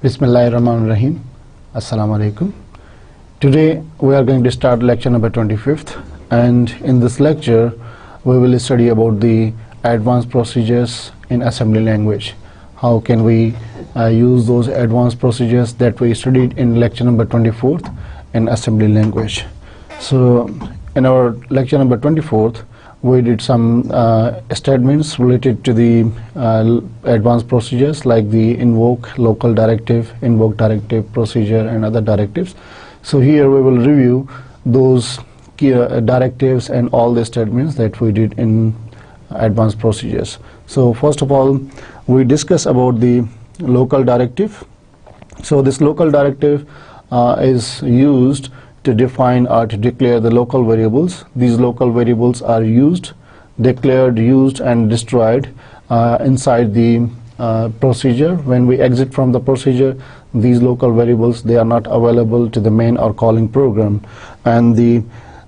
Bismillahirrahmanirrahim. Assalamu alaikum. Today we are going to start lecture number 25th, and in this lecture we will study about the advanced procedures in assembly language. How can we use those advanced procedures that we studied in lecture number 24th in assembly language. So in our lecture number 24th we did some statements related to the advanced procedures like the invoke, local directive, invoke directive, procedure and other directives. So here we will review those key directives and all the statements that we did in advanced procedures. So first of all we discuss about the local directive. So this local directive is used to define or to declare the local variables. These local variables are used, declared, used and destroyed inside the procedure. When we exit from the procedure, these local variables, they are not available to the main or calling program, and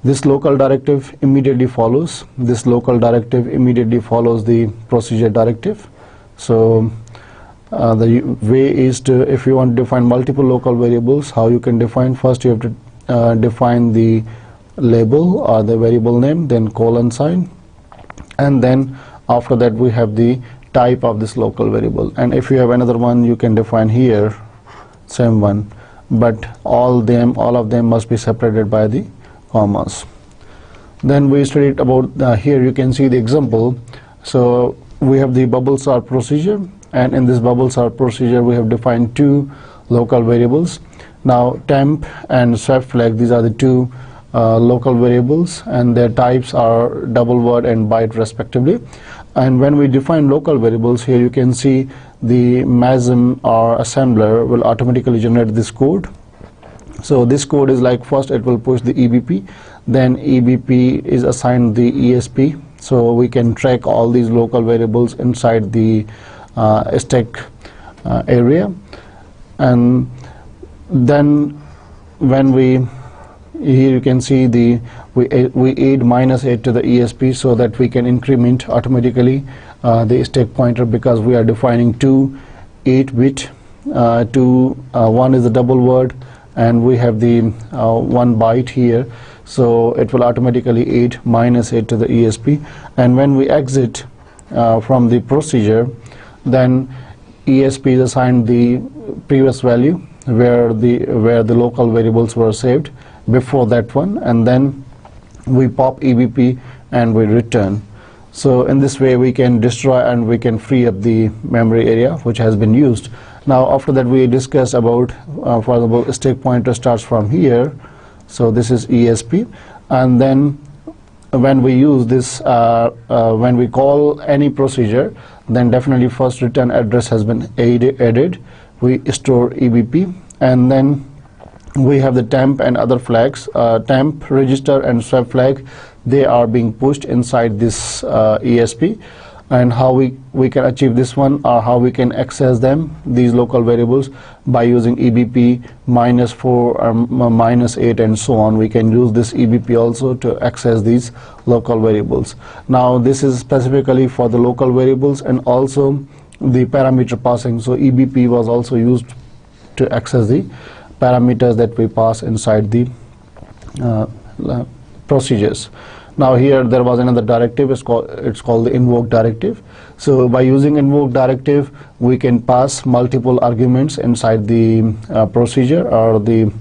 this local directive immediately follows. This local directive immediately follows the procedure directive. So the way is to, if you want to define multiple local variables, how you can define? First you have to define the label or the variable name, then colon sign, and then after that we have the type of this local variable. And if you have another one, you can define here same one, but all of them must be separated by the commas. Then we studied about here you can see the example. So we have the bubble sort procedure, and in this bubble sort procedure we have defined two local variables. Now temp and swept flag, these are the two local variables, and their types are double word and byte respectively. And when we define local variables, here you can see the MASM or assembler will automatically generate this code. So this code is like, first it will push the EBP, then EBP is assigned the ESP, so we can track all these local variables inside the stack area. And then when we, here you can see we add -8 to the ESP so that we can increment automatically the stack pointer, because we are defining two 8-bit, one is the double word and we have the 1 byte here, so it will automatically add -8 to the ESP. And when we exit from the procedure, then ESP is assigned the previous value where the local variables were saved before that one, and then we pop EBP and we return. So in this way we can destroy and we can free up the memory area which has been used. Now after that we discuss about for example stack pointer starts from here, so this is ESP, and then when we use this when we call any procedure, then definitely first return address has been added. We store EBP, and then we have the temp and other flags. Temp, register and swap flag, they are being pushed inside this ESP. And how we can achieve this one, or how we can access them, these local variables, by using EBP -4 or -8 and so on. We can use this EBP also to access these local variables. Now this is specifically for the local variables and also the parameter passing. So EBP was also used to access the parameters that we pass inside the procedures. Now here there was another directive, it's called the invoke directive. So by using invoke directive we can pass multiple arguments inside the procedure or the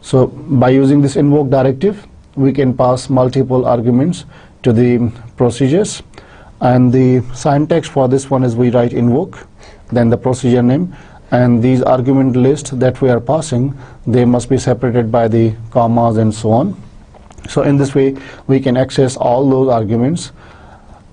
so by using this invoke directive we can pass multiple arguments to the procedures, and the syntax for this one is we write invoke, then the procedure name, and these argument list that we are passing, they must be separated by the commas and so on. So in this way we can access all those arguments,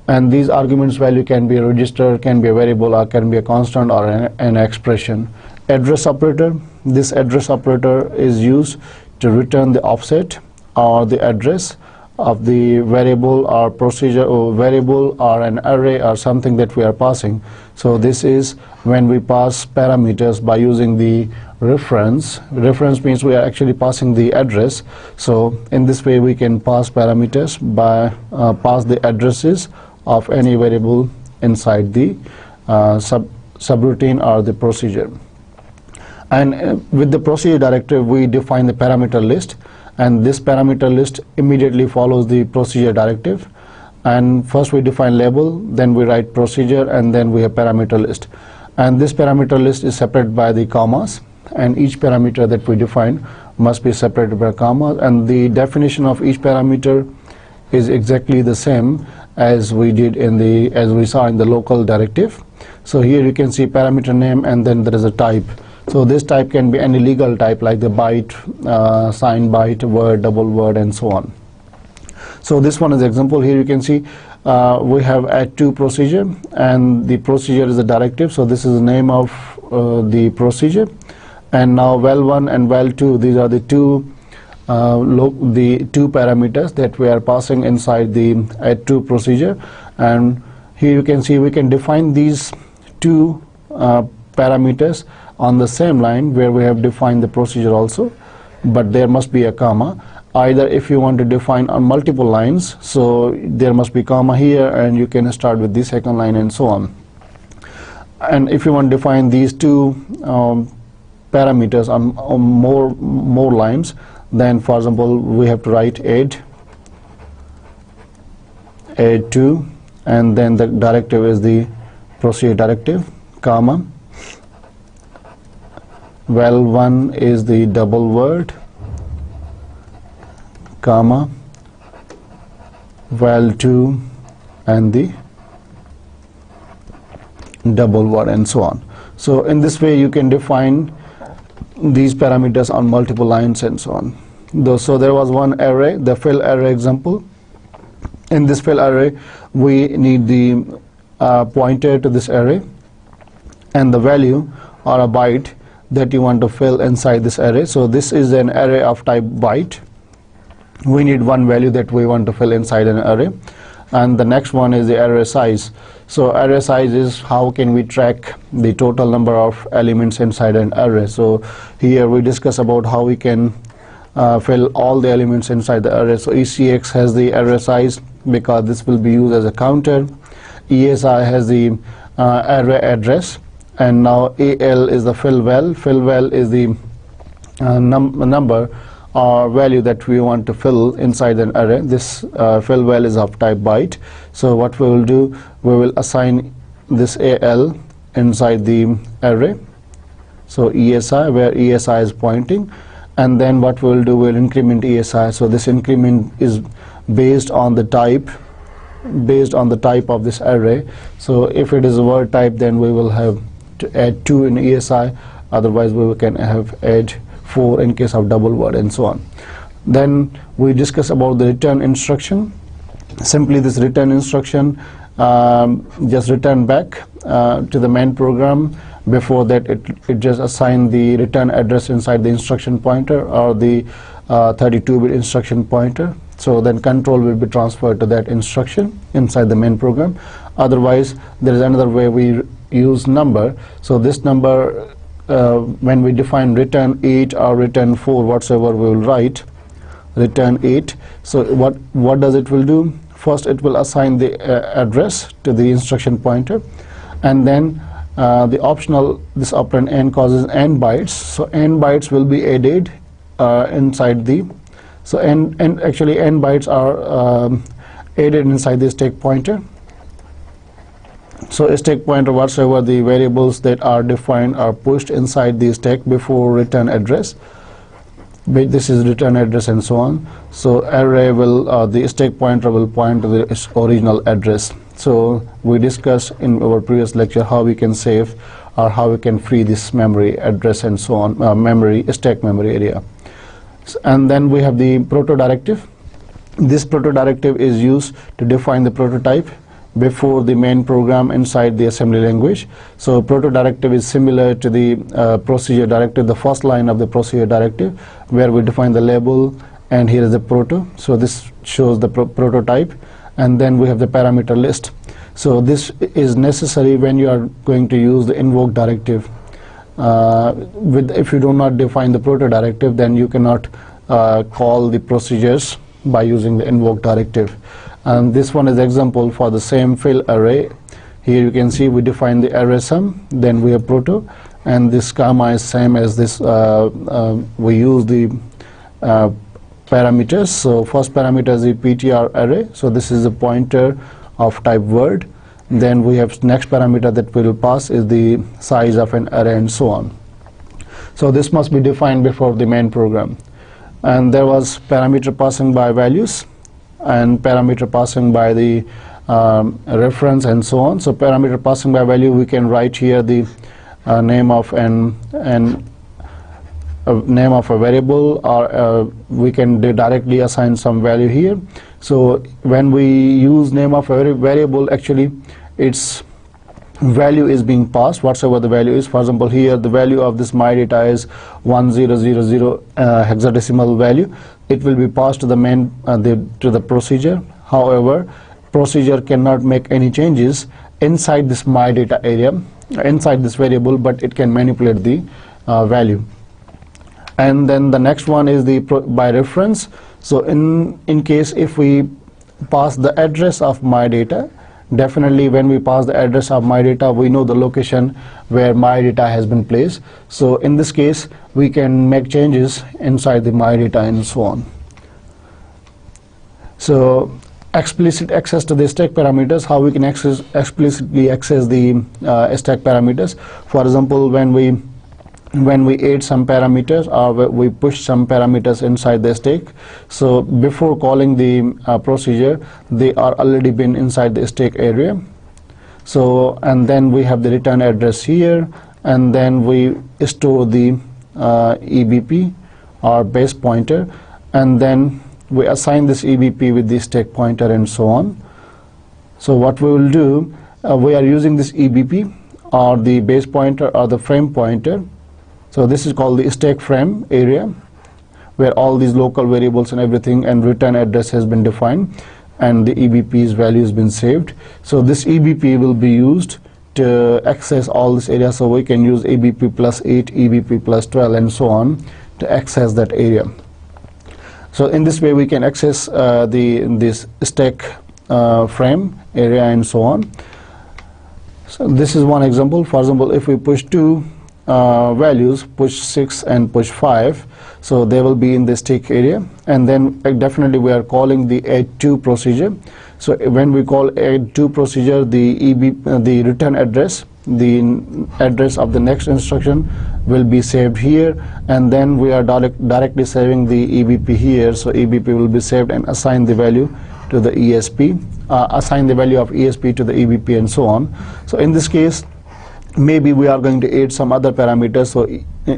and these arguments value can be a register, can be a variable, or can be a constant or an expression. Address operator, this address operator is used to return the offset or the address of the variable or procedure, or variable or an array or something that we are passing. So this is when we pass parameters by using the reference. Reference means we are actually passing the address. So in this way we can pass parameters by pass the addresses of any variable inside the subroutine or the procedure. And with the procedure directive, we define the parameter list, and this parameter list immediately follows the procedure directive. And first we define label, then we write procedure, and then we have parameter list. And this parameter list is separated by the commas, and each parameter that we define must be separated by commas, and the definition of each parameter is exactly the same as we saw in the local directive. So here you can see parameter name, and then there is a type. So this type can be any legal type like the byte, sign byte, word, double word, and so on. So this one is example. Here you can see we have add to procedure, and the procedure is a directive. So this is the name of the procedure. And now val1 and val2, these are the two parameters that we are passing inside the add to procedure. And here you can see we can define these two parameters on the same line where we have defined the procedure also, but there must be a comma. Either if you want to define on multiple lines, so there must be comma here, and you can start with the second line and so on. And if you want to define these two parameters on more lines, then for example we have to write add to, and then the directive is the procedure directive, comma, val1 is the double word, comma, val2 and the double word, and so on. So in this way you can define these parameters on multiple lines and so on. So there was one array, the fill array example. In this fill array we need the pointer to this array and the value or a byte that you want to fill inside this array. So this is an array of type byte. We need one value that we want to fill inside an array, and the next one is the array size. So array size is how can we track the total number of elements inside an array. So here we discuss about how we can fill all the elements inside the array. So ECX has the array size because this will be used as a counter. ESI has the array address, and now AL is the fill val. Fill val is the number or value that we want to fill inside an array. This fill val is of type byte. So what we will do, we will assign this AL inside the array, so ESI, where ESI is pointing, and then what we will do, we will increment ESI. So this increment is based on the type of this array. So if it is a word type, then we will have to add 2 in ESI, otherwise we can have add 4 in case of double word, and so on. Then we discuss about the return instruction. Simply this return instruction just return back to the main program. Before that it just assign the return address inside the instruction pointer or the 32-bit instruction pointer. So then control will be transferred to that instruction inside the main program. Otherwise there is another way we use number. So this number, when we define return 8 or return 4, whatsoever we will write, return 8. So what does it will do? First it will assign the address to the instruction pointer, and then the optional, this operand n causes n bytes. So n bytes will be added inside the, so actually n bytes are added inside the stack pointer. So a stack pointer, whatsoever the variables that are defined are pushed inside the stack before return address. This is return address and so on. So array will, the stack pointer will point to the original address. So we discussed in our previous lecture how we can save or how we can free this memory address and so on, stack memory area. And then we have the proto directive. This proto directive is used to define the prototype before the main program inside the assembly language. So proto directive is similar to the procedure directive, the first line of the procedure directive, where we define the label, and here is the proto. So this shows the prototype, and then we have the parameter list. So this is necessary when you are going to use the invoke directive. If you do not define the proto directive, then you cannot call the procedures by using the invoke directive. And this one is example for the same fill array. Here you can see we define the array sum, then we have proto, and this gamma is same as this. We use the parameters. So first parameter is the ptr array, so this is a pointer of type word. Then we have next parameter that we will pass is the size of an array, and so on. So this must be defined before the main program. And there was parameter passing by values and parameter passing by the reference, and so on. So parameter passing by value, we can write here the name of name of a variable, or we can directly assign some value here. So when we use name of a variable, actually its value is being passed, whatsoever the value is. For example, here the value of this my data is 1000 hexadecimal value. It will be passed to the main to the procedure. However, procedure cannot make any changes inside this my data area, inside this variable, but it can manipulate the value. And then the next one is the by reference. So in case if we pass the address of my data, definitely when we pass the address of my data, we know the location where my data has been placed. So in this case, we can make changes inside the my data, and so on. So explicit access to the stack parameters, how we can explicitly access the stack parameters. For example, when we add some parameters, or we push some parameters inside the stack, so before calling the procedure, they are already been inside the stack area. So, and then we have the return address here, and then we store the EBP or base pointer, and then we assign this EBP with the stack pointer, and so on. So what we will do, we are using this EBP or the base pointer or the frame pointer. So this is called the stack frame area, where all these local variables and everything and return address has been defined, and the EBP's value has been saved. So this EBP will be used to access all this area. So we can use EBP plus 8, EBP plus 12, and so on to access that area. So in this way we can access this stack frame area, and so on. So this is one example. For example, if we push two values, push 6 and push 5, so they will be in the stack area, and then definitely we are calling the add2 procedure. So when we call add2 procedure, the return address, the address of the next instruction will be saved here, and then we are directly saving the EBP here. So EBP will be saved and assign the value to the ESP, assign the value of ESP to the EBP, and so on. So in this case, maybe we are going to add some other parameters. So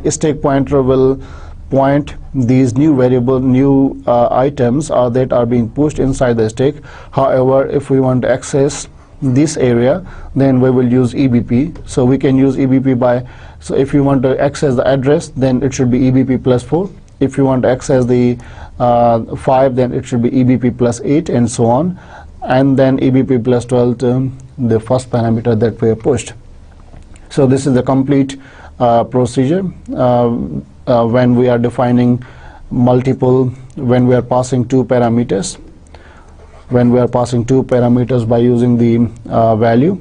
stack pointer will point these new variable, new items that are being pushed inside the stack. However, if we want to access this area, then we will use EBP. So we can use EBP by, so if you want to access the address, then it should be EBP plus 4. If you want to access the 5, then it should be EBP plus 8, and so on. And then EBP plus 12 to the first parameter that we have pushed. So this is the complete procedure when we are defining multiple, when we are passing two parameters, by using the value.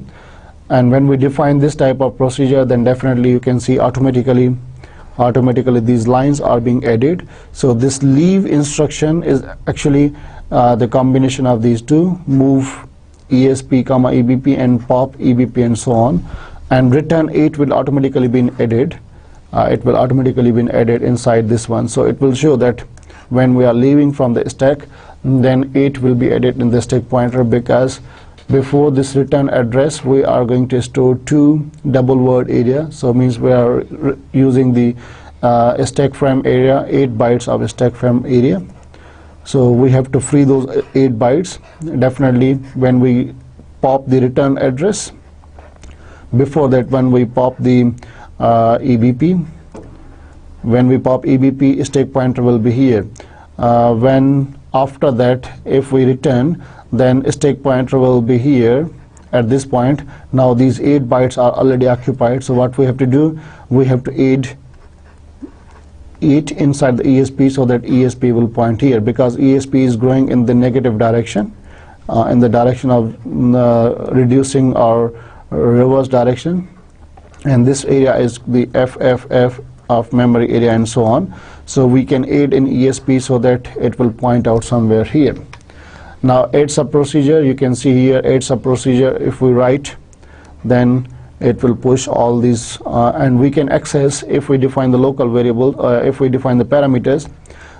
And when we define this type of procedure, then definitely you can see automatically these lines are being added. So this leave instruction is actually the combination of these two, move ESP comma EBP and pop EBP, and so on. And return 8 will automatically be added. It will automatically be added inside this one. So it will show that when we are leaving from the stack, then 8 will be added in the stack pointer, because before this return address we are going to store two double word area. So means we are using the stack frame area, 8 bytes of stack frame area. So we have to free those 8 bytes. Definitely when we pop the return address, before that, when we pop the EBP, stack pointer will be here. When after that, if we return, then stack pointer will be here at this point. Now these 8 bytes are already occupied. So what we have to do, we have to add 8 inside the ESP, so that ESP will point here, because ESP is growing in the negative direction, in the direction of reducing or reverse direction, and this area is the FFF of memory area and so on. So we can aid in ESP so that it will point out somewhere here. Now aid sub procedure, you can see here aid sub procedure, if we write, then it will push all these and we can access, if we define the local variable, if we define the parameters,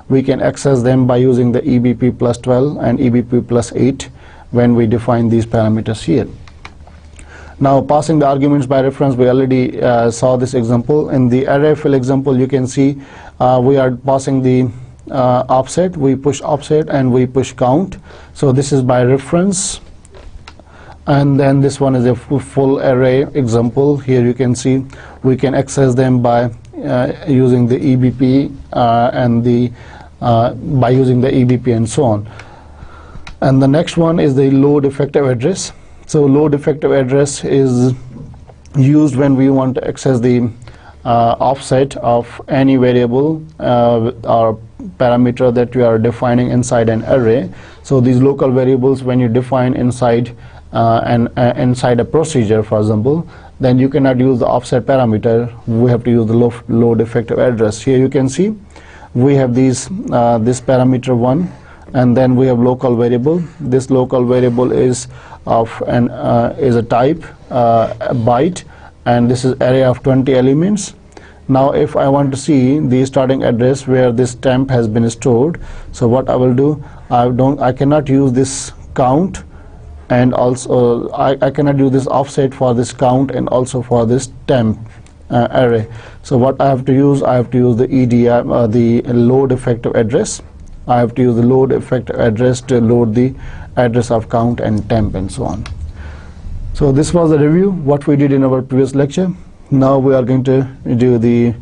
we can access them by using the EBP plus 12 and EBP plus 8 when we define these parameters here. Now passing the arguments by reference, we already saw this example. In the array fill example, you can see we are passing the offset, we push offset and we push count. So this is by reference, and then this one is a full array example. Here you can see we can access them by using the EBP and the by using the EBP and so on. And the next one is the load effective address. So load effective address is used when we want to access the offset of any variable or parameter that we are defining inside an array. So these local variables, when you define inside inside a procedure, for example, then you cannot use the offset parameter. We have to use the load effective address. Here you can see we have these this parameter 1, and then we have local variable. This local variable is of an is a type a byte, and this is array of 20 elements. Now if I want to see the starting address where this temp has been stored, so what I will do, I cannot use this count, and also I cannot use this offset for this count and also for this temp array. So what I have to use the EDI, the load effective address. I have to use the load effective address to load the address of count and temp and so on. So this was the review what we did in our previous lecture. Now we are going to do the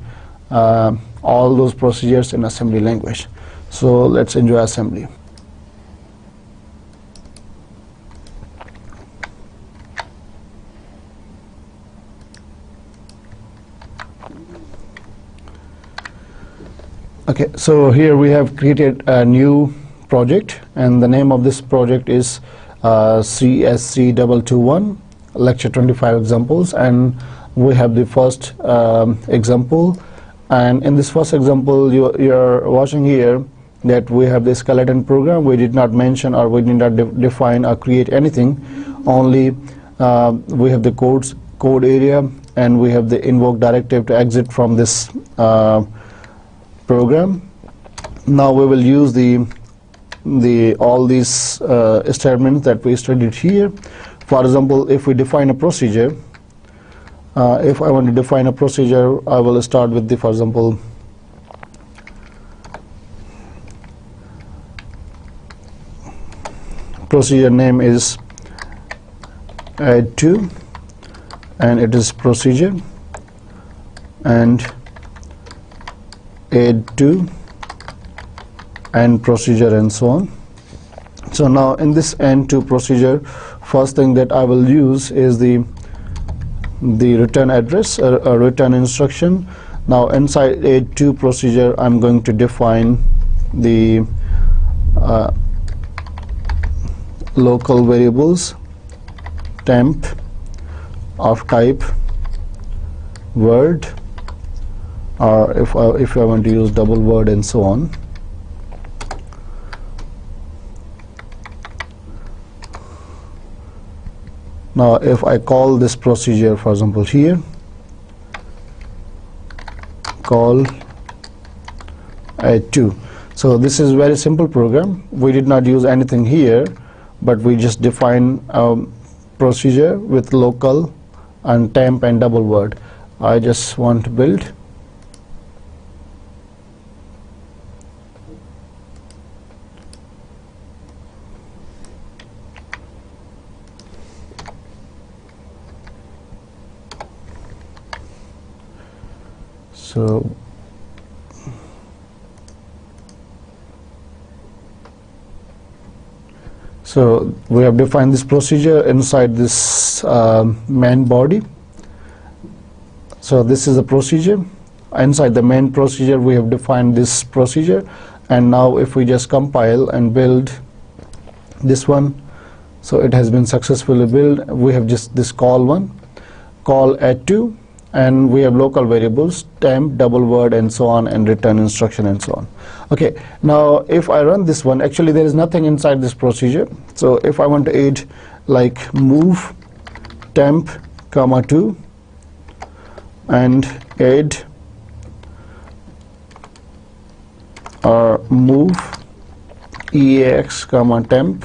all those procedures in assembly language. So let's enjoy assembly. Okay, so here we have created a new project, and the name of this project is CSC221 lecture 25 examples, and we have the first example. And in this first example, you're watching here that we have the skeleton program. We did not mention or we did not define or create anything, only we have the code area, and we have the invoke directive to exit from this program. Now we will use all these statements that we studied here. For example, if we define a procedure, if I want to define a procedure, I will start with the, for example, procedure name is add to, and it is procedure, and add to and procedure and so on. So now in this end to procedure, first thing that I will use is the return address, a return instruction. Now inside add to procedure, I'm going to define the local variables temp of type word, or if I want to use double word and so on. Now if I call this procedure, for example here, call add to. So this is very simple program. We did not use anything here, but we just define a procedure with local and temp and double word. I just want to build. So we have defined this procedure inside this main body. So this is a procedure. Inside the main procedure, we have defined this procedure, and now if we just compile and build this one, So it has been successfully built. We have just this call one, call add2, and we have local variables temp, double word, and so on, and return instruction and so on. Okay, now if I run this one, actually there is nothing inside this procedure. So if I want to add like move temp comma 2 and add or move eax comma temp,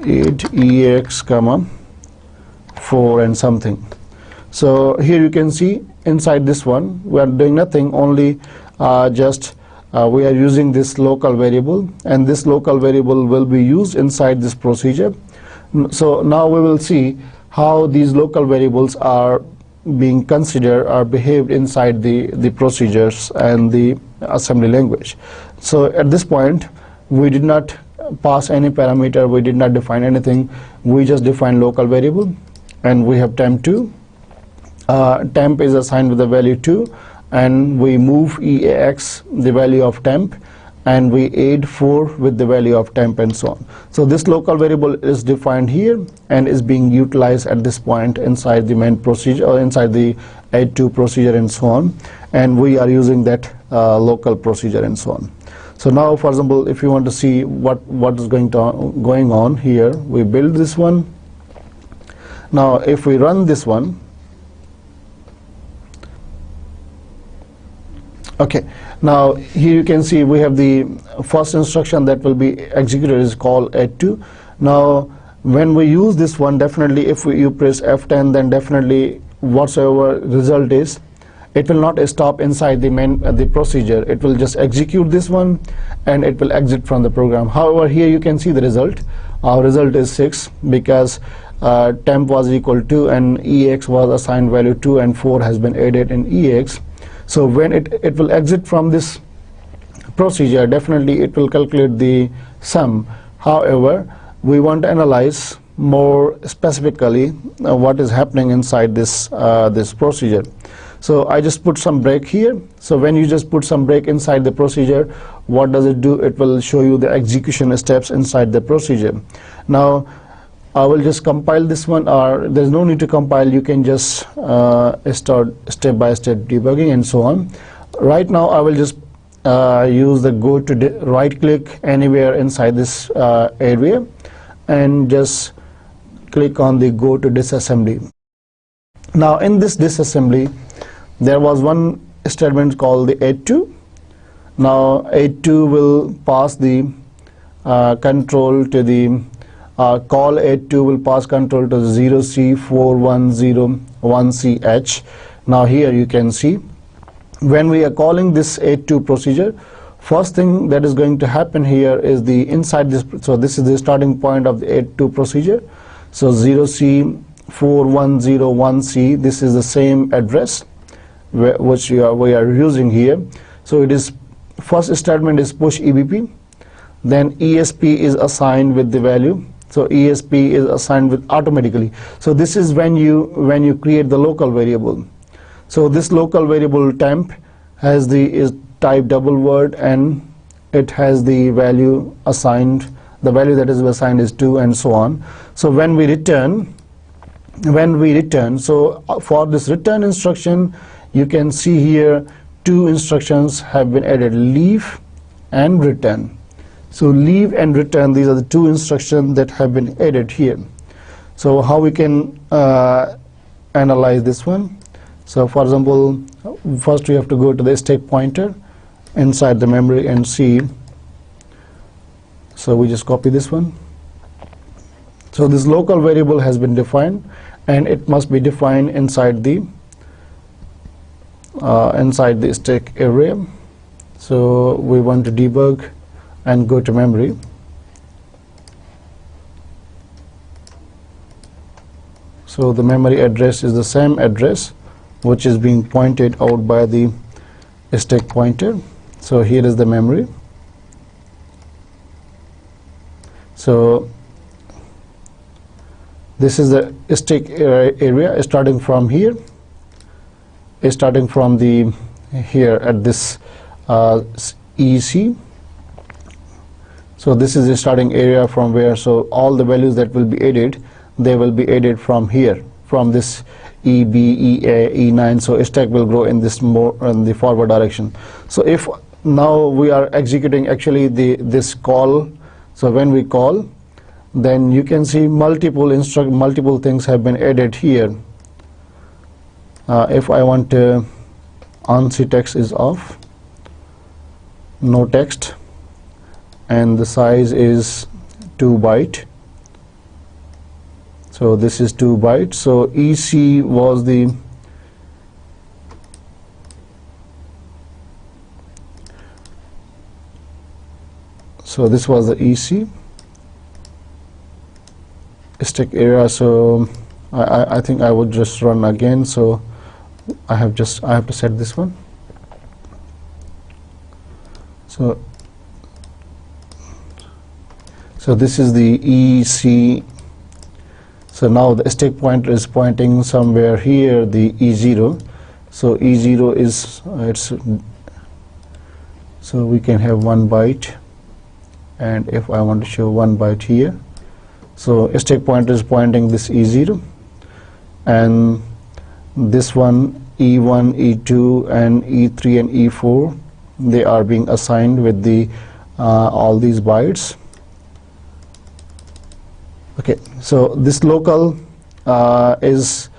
add eax comma 4 and something. So here you can see inside this one we are doing nothing, only we are using this local variable, and this local variable will be used inside this procedure. So now we will see how these local variables are being considered or behaved inside the procedures and the assembly language. So at this point we did not pass any parameter, we did not define anything, we just define local variable, and we have temp2. Temp is assigned with the value 2, and we move eax the value of temp, and we add 4 with the value of temp, and so on. So this local variable is defined here and is being utilized at this point inside the main procedure or inside the add2 procedure and so on, and we are using that local procedure and so on. So now, for example, if you want to see what is going on here, we build this one. Now if we run this one, okay, now here you can see we have the first instruction that will be executed is call add2. Now when we use this one, definitely if you press F10, then definitely whatsoever result is, it will not stop inside the procedure. It will just execute this one and it will exit from the program. However, here you can see the result. Our result is 6 because temp was equal to and ex was assigned value 2 and 4 has been added in ex. So when it will exit from this procedure, definitely it will calculate the sum. However, we want to analyze more specifically what is happening inside this this procedure. So I just put some break here. So when you just put some break inside the procedure, what does it do? It will show you the execution steps inside the procedure. Now I will just compile this one, or there's no need to compile, you can just start step by step debugging and so on. Right now I will just use the go to right click anywhere inside this area and just click on the go to disassembly. Now in this disassembly there was one statement called the add2. Now add2 will pass the control to the call add2 will pass control to 0C4101CH. Now here you can see when we are calling this add2 procedure, first thing that is going to happen here is the inside this, so this is the starting point of the add2 procedure. So 0C4101C, this is the same address which we are using here. So it is first statement is push EBP, then ESP is assigned with the value. So ESP is assigned with automatically. So this is when you create the local variable. So this local variable temp has is type double word and it has the value assigned. The value that is assigned is 2 and so on. So when we return, so for this return instruction, you can see here 2 instructions have been added, leave and return. So leave and return, these are the 2 instructions that have been added here. So how we can analyze this one? So for example, first we have to go to the stack pointer inside the memory and see. So we just copy this one. So this local variable has been defined and it must be defined inside the stack area. So we want to debug and go to memory. So the memory address is the same address which is being pointed out by the stack pointer. So here is the memory. So this is the stack area starting from here, starting from the here at this EC. So this is the starting area from where, so all the values that will be added, they will be added from here, from this EB, EA, E9. So stack will grow in this more in the forward direction. So if now we are executing actually this call, so when we call, then you can see multiple things have been added here. If I want to ANSI text is off, no text, and the size is 2 byte. So this is 2 bytes. So EC was the this was the EC stack area. So I think I would just run again. So I have to set this one. So this is the EC. So now the stack pointer is pointing somewhere here, the E0. So E0 is so we can have 1 byte, and if I want to show 1 byte here, so stack pointer is pointing this E0, and this one E1, E2, and E3 and E4, they are being assigned with the all these bytes. Okay, so this local is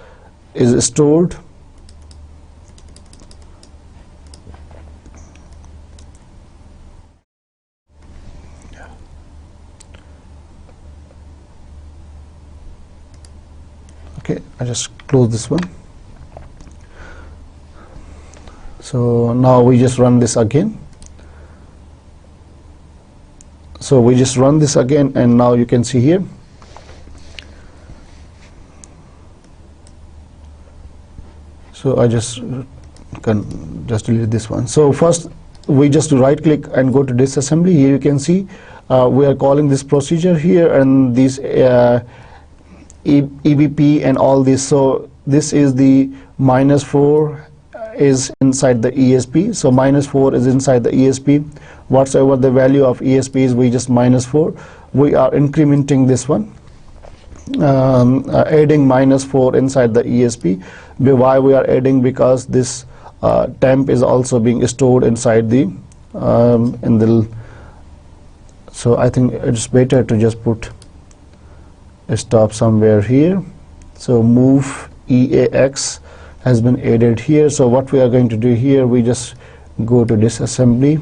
stored. Okay, I just close this one. So now we just run this again. So we just run this again, and now you can see here. So I just can delete this one. So first we just right click and go to disassembly. Here you can see we are calling this procedure here, and these EBP and all this. So this is the -4 is inside the ESP. So -4 is inside the ESP. Whatsoever the value of ESP is, we just -4. We are incrementing this one, adding -4 inside the ESP. Why we are adding? Because this temp is also being stored inside the so I think it's better to just put a stop somewhere here. So move EAX has been added here. So what we are going to do here, we just go to disassembly,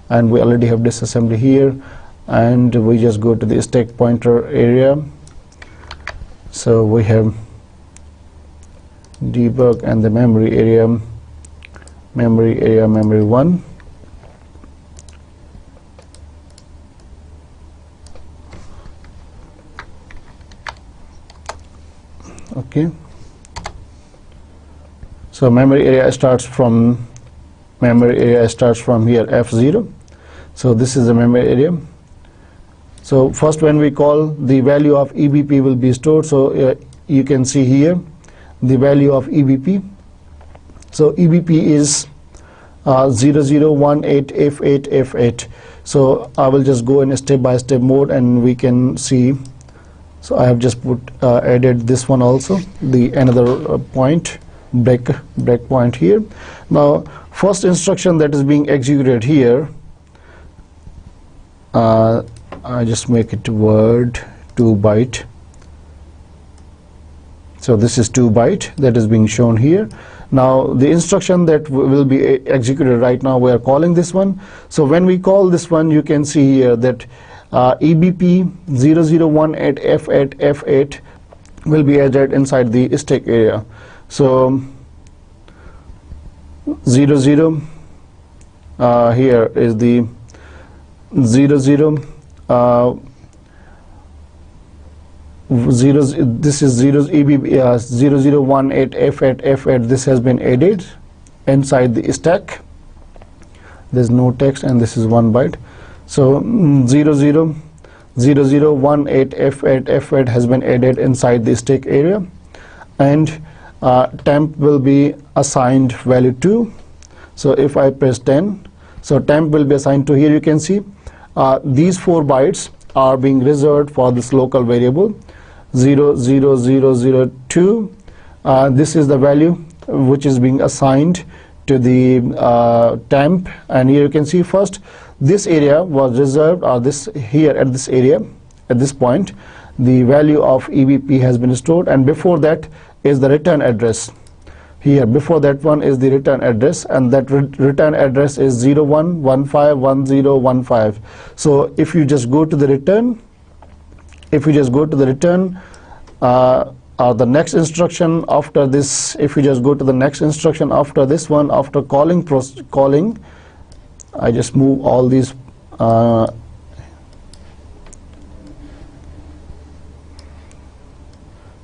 and we already have disassembly here, and we just go to the stack pointer area. So we have debug and the memory area, memory 1. Okay, so memory area starts from here, F0. So this is the memory area. So first, when we call, the value of EBP will be stored. So you can see here the value of EBP. So EBP is 0018F8F8. So I will just go in a step-by-step mode, and we can see. So I have just added this one also, the another break point here. Now first instruction that is being executed here, I just make it word 2 byte. So this is 2 byte that is being shown here. Now the instruction that will be executed right now, we are calling this one. So when we call this one, you can see here that EBP 0018F8F8 will be added inside the stack area. So 00 here is the 00 this is 0018F8F8. This has been added inside the stack. There's no text, and this is 1 byte. So 0018F8F8 has been added inside the stack area, and temp will be assigned value 2. So if I press 10, so temp will be assigned to here. You can see these 4 bytes are being reserved for this local variable 00002. This is the value which is being assigned to the temp, and here you can see first this area was reserved, or this here at this area, at this point the value of EBP has been stored, and before that is the return address. Here before that one is the return address, and that return address is 01151015. So if you just go to the return, the next instruction after this, if you just go to the next instruction after this one, after calling, I just move all these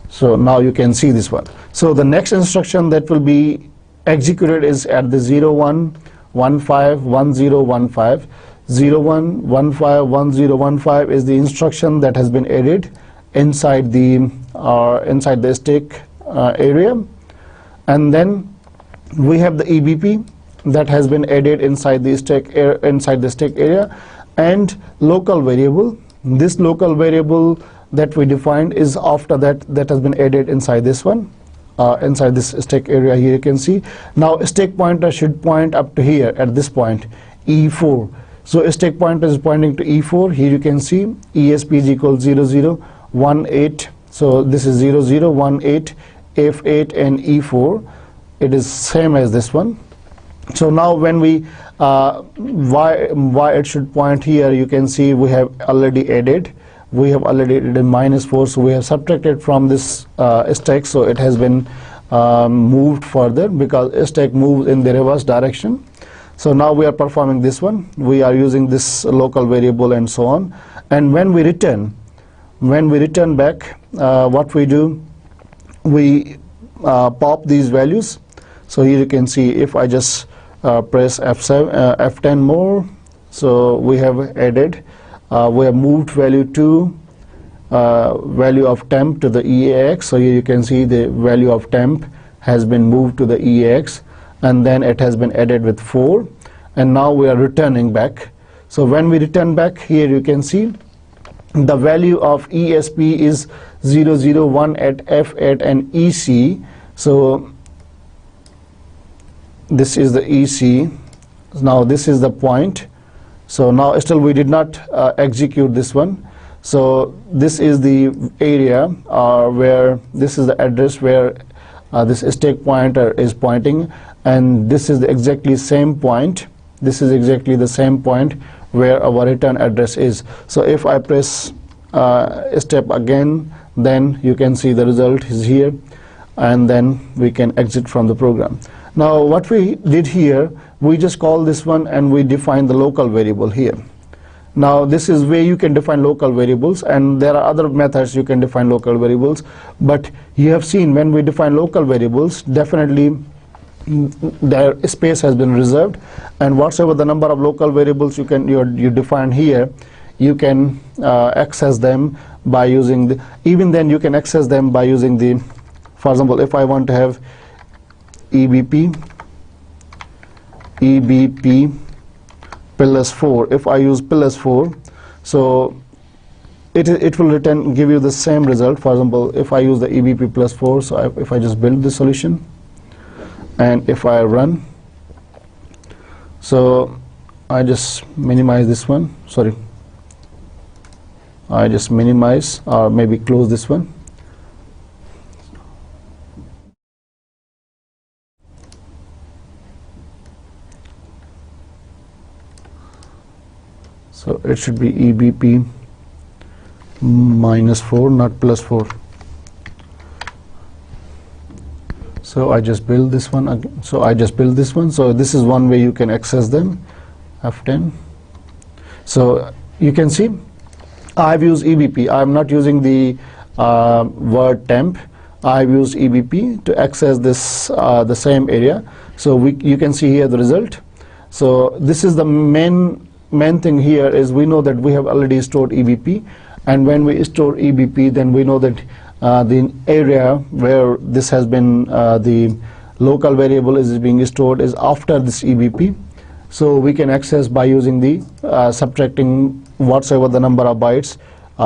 so now you can see this one. So the next instruction that will be executed is at the 01151015. 01151015 is the instruction that has been added inside the stack area, and then we have the EBP that has been added inside the stack area, and local variable. This local variable that we defined is after that has been added inside this one, inside this stack area. Here you can see now stack pointer should point up to here at this point, E4. So stack pointer is pointing to E4. Here you can see ESP is equal 0018. So this is 0018 F8 and E4. It is same as this one. So now when we why it should point here, you can see we have already added. We have already added -4, so we have subtracted from this stack, so it has been moved further because stack moves in the reverse direction. So now we are performing this one. We are using this local variable and so on. And when we return back, what we do, we pop these values. So here you can see if I just press F10 more, so we have added. We have moved value to value of temp to the EAX. So here you can see the value of temp has been moved to the EAX, and then it has been added with 4, and now we are returning back. So when we return back, here you can see the value of ESP is 001 at F8 and EC. So this is the EC. Now this is the point. So now still we did not execute this one. So this is the area where this is the address where this stack pointer is pointing, and this is the exactly same point. This is exactly the same point where our return address is. So if I press step again, then you can see the result is here, and then we can exit from the program. Now what we did here, we just call this one and we define the local variable here. Now this is where you can define local variables, and there are other methods you can define local variables, but you have seen when we define local variables, definitely their space has been reserved, and whatsoever the number of local variables you define here, you can access them by using the, even then you can access them by using the, for example, if I want to have EBP plus 4, if I use plus 4, so it will give you the same result. For example, if I use the EBP plus 4, so if I just build the solution and if I run, so I just minimize this one, sorry, I just minimize or maybe close this one. So it should be EBP minus 4, not plus 4. So I just build this one again. So I just build this one. So this is one way you can access them. F10. So you can see I've used EBP. I'm not using the word temp. I've used EBP to access this the same area. So you can see here the result. So this is the main thing here is we know that we have already stored EBP, and when we store EBP, then we know that the area where this has been the local variable is being stored is after this EBP, So we can access by using the subtracting whatsoever the number of bytes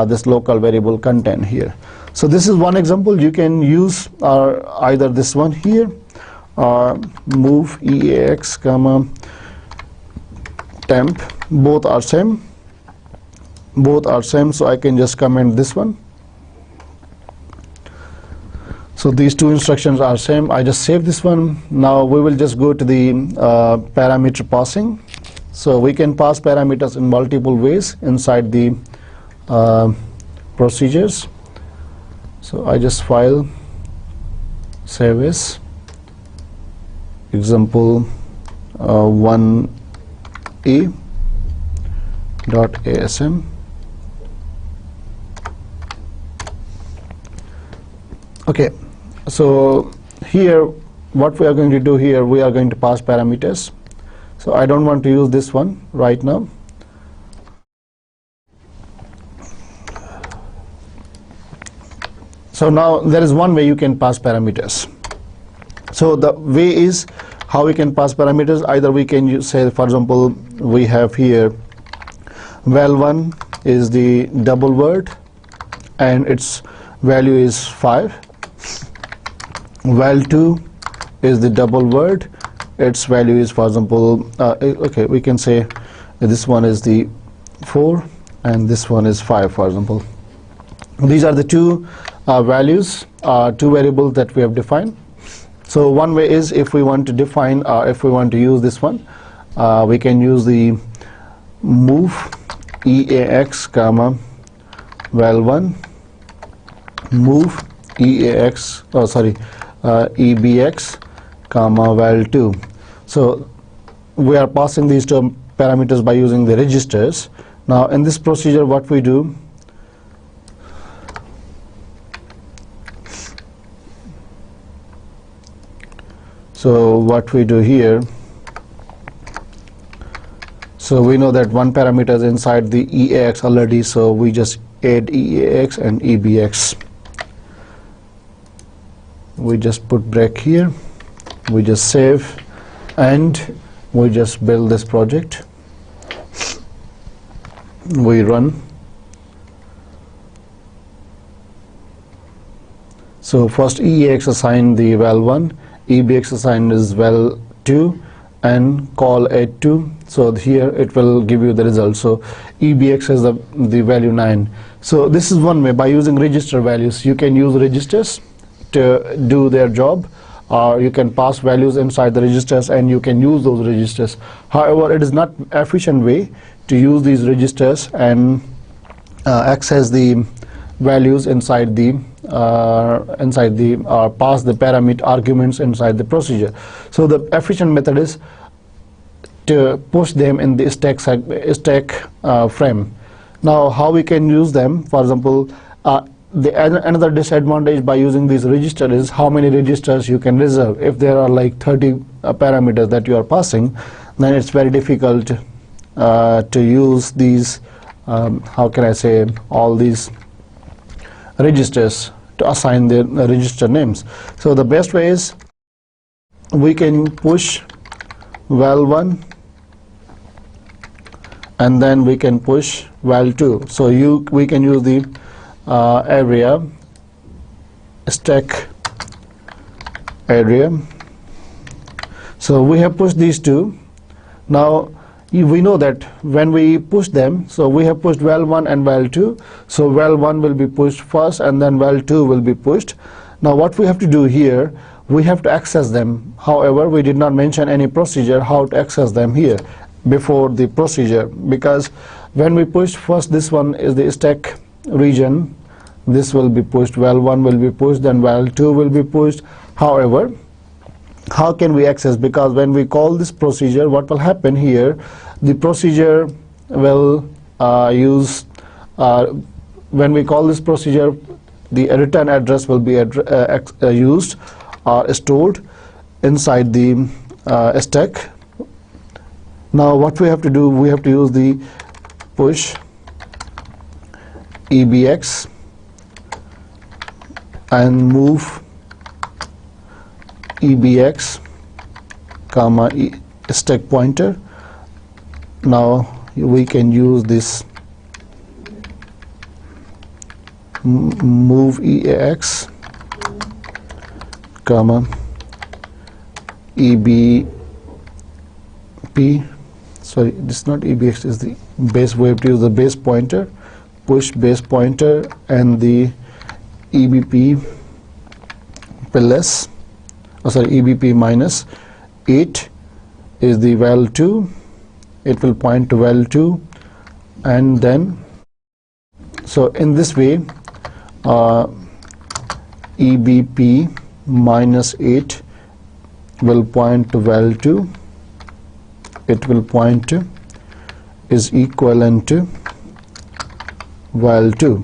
this local variable content here. So this is one example. You can use either this one here or move EAX comma temp. Both are same, so I can just comment this one. So these two instructions are same. I just save this one. Now we will just go to the parameter passing. So we can pass parameters in multiple ways inside the procedures. So I just file, save as example 1a.asm. Okay, so here what we are going to do here, we are going to pass parameters. So I don't want to use this one right now. So now there is one way you can pass parameters. So the way is how we can pass parameters. Either we can use, say for example, we have here val1 is the double word and its value is 5. Val2 is the double word, its value is, for example, okay, we can say this one is the 4 and this one is 5, for example. These are the two values, two variables that we have defined. So one way is, if we want to define, if we want to use this one, we can use the move EAX comma val1 move EAX, EBX comma val2. So we are passing these two parameters by using the registers. Now in this procedure what we do, here, so we know that one parameter is inside the EAX already, so we just add EAX and EBX. We just put break here, we just save, and we just build this project. We run. So first EAX assigned the val1, EBX assigned is val2, and call add2. So here it will give you the result. So EBX has the value 9. So this is one way. By using register values, you can use registers to do their job, or you can pass values inside the registers and you can use those registers. However, it is not efficient way to use these registers and access the values inside the pass the parameter arguments inside the procedure. So the efficient method is to push them in the stack frame. Now how we can use them? For example, another disadvantage by using these registers is how many registers you can reserve. If there are like 30 parameters that you are passing, then it's very difficult to use these how can I say, all these registers to assign the register names. So the best way is we can push val1 and then we can push val2. So we can use the area, stack area. So we have pushed these two. Now we know that when we push them, so we have pushed val1 and val2, so val1 will be pushed first and then val2 will be pushed. Now what we have to do here, we have to access them. However, we did not mention any procedure how to access them here before the procedure, because when we push first, this one is the stack region, this will be pushed, val1 will be pushed, then val2 will be pushed. However, how can we access? Because when we call this procedure, what will happen here, the procedure will when we call this procedure, the return address will be used or stored inside the stack. Now what we have to do, we have to use the push EBX and move EBX comma stack pointer. now we can use this move EAX comma EBP, sorry, this is not EBX, is the base. We have to use the base pointer, push base pointer, and the EBP plus, EBP minus 8 is the val 2. It will point to val 2, and then so in this way EBP minus 8 will point to val 2. It will point to is equivalent to val 2.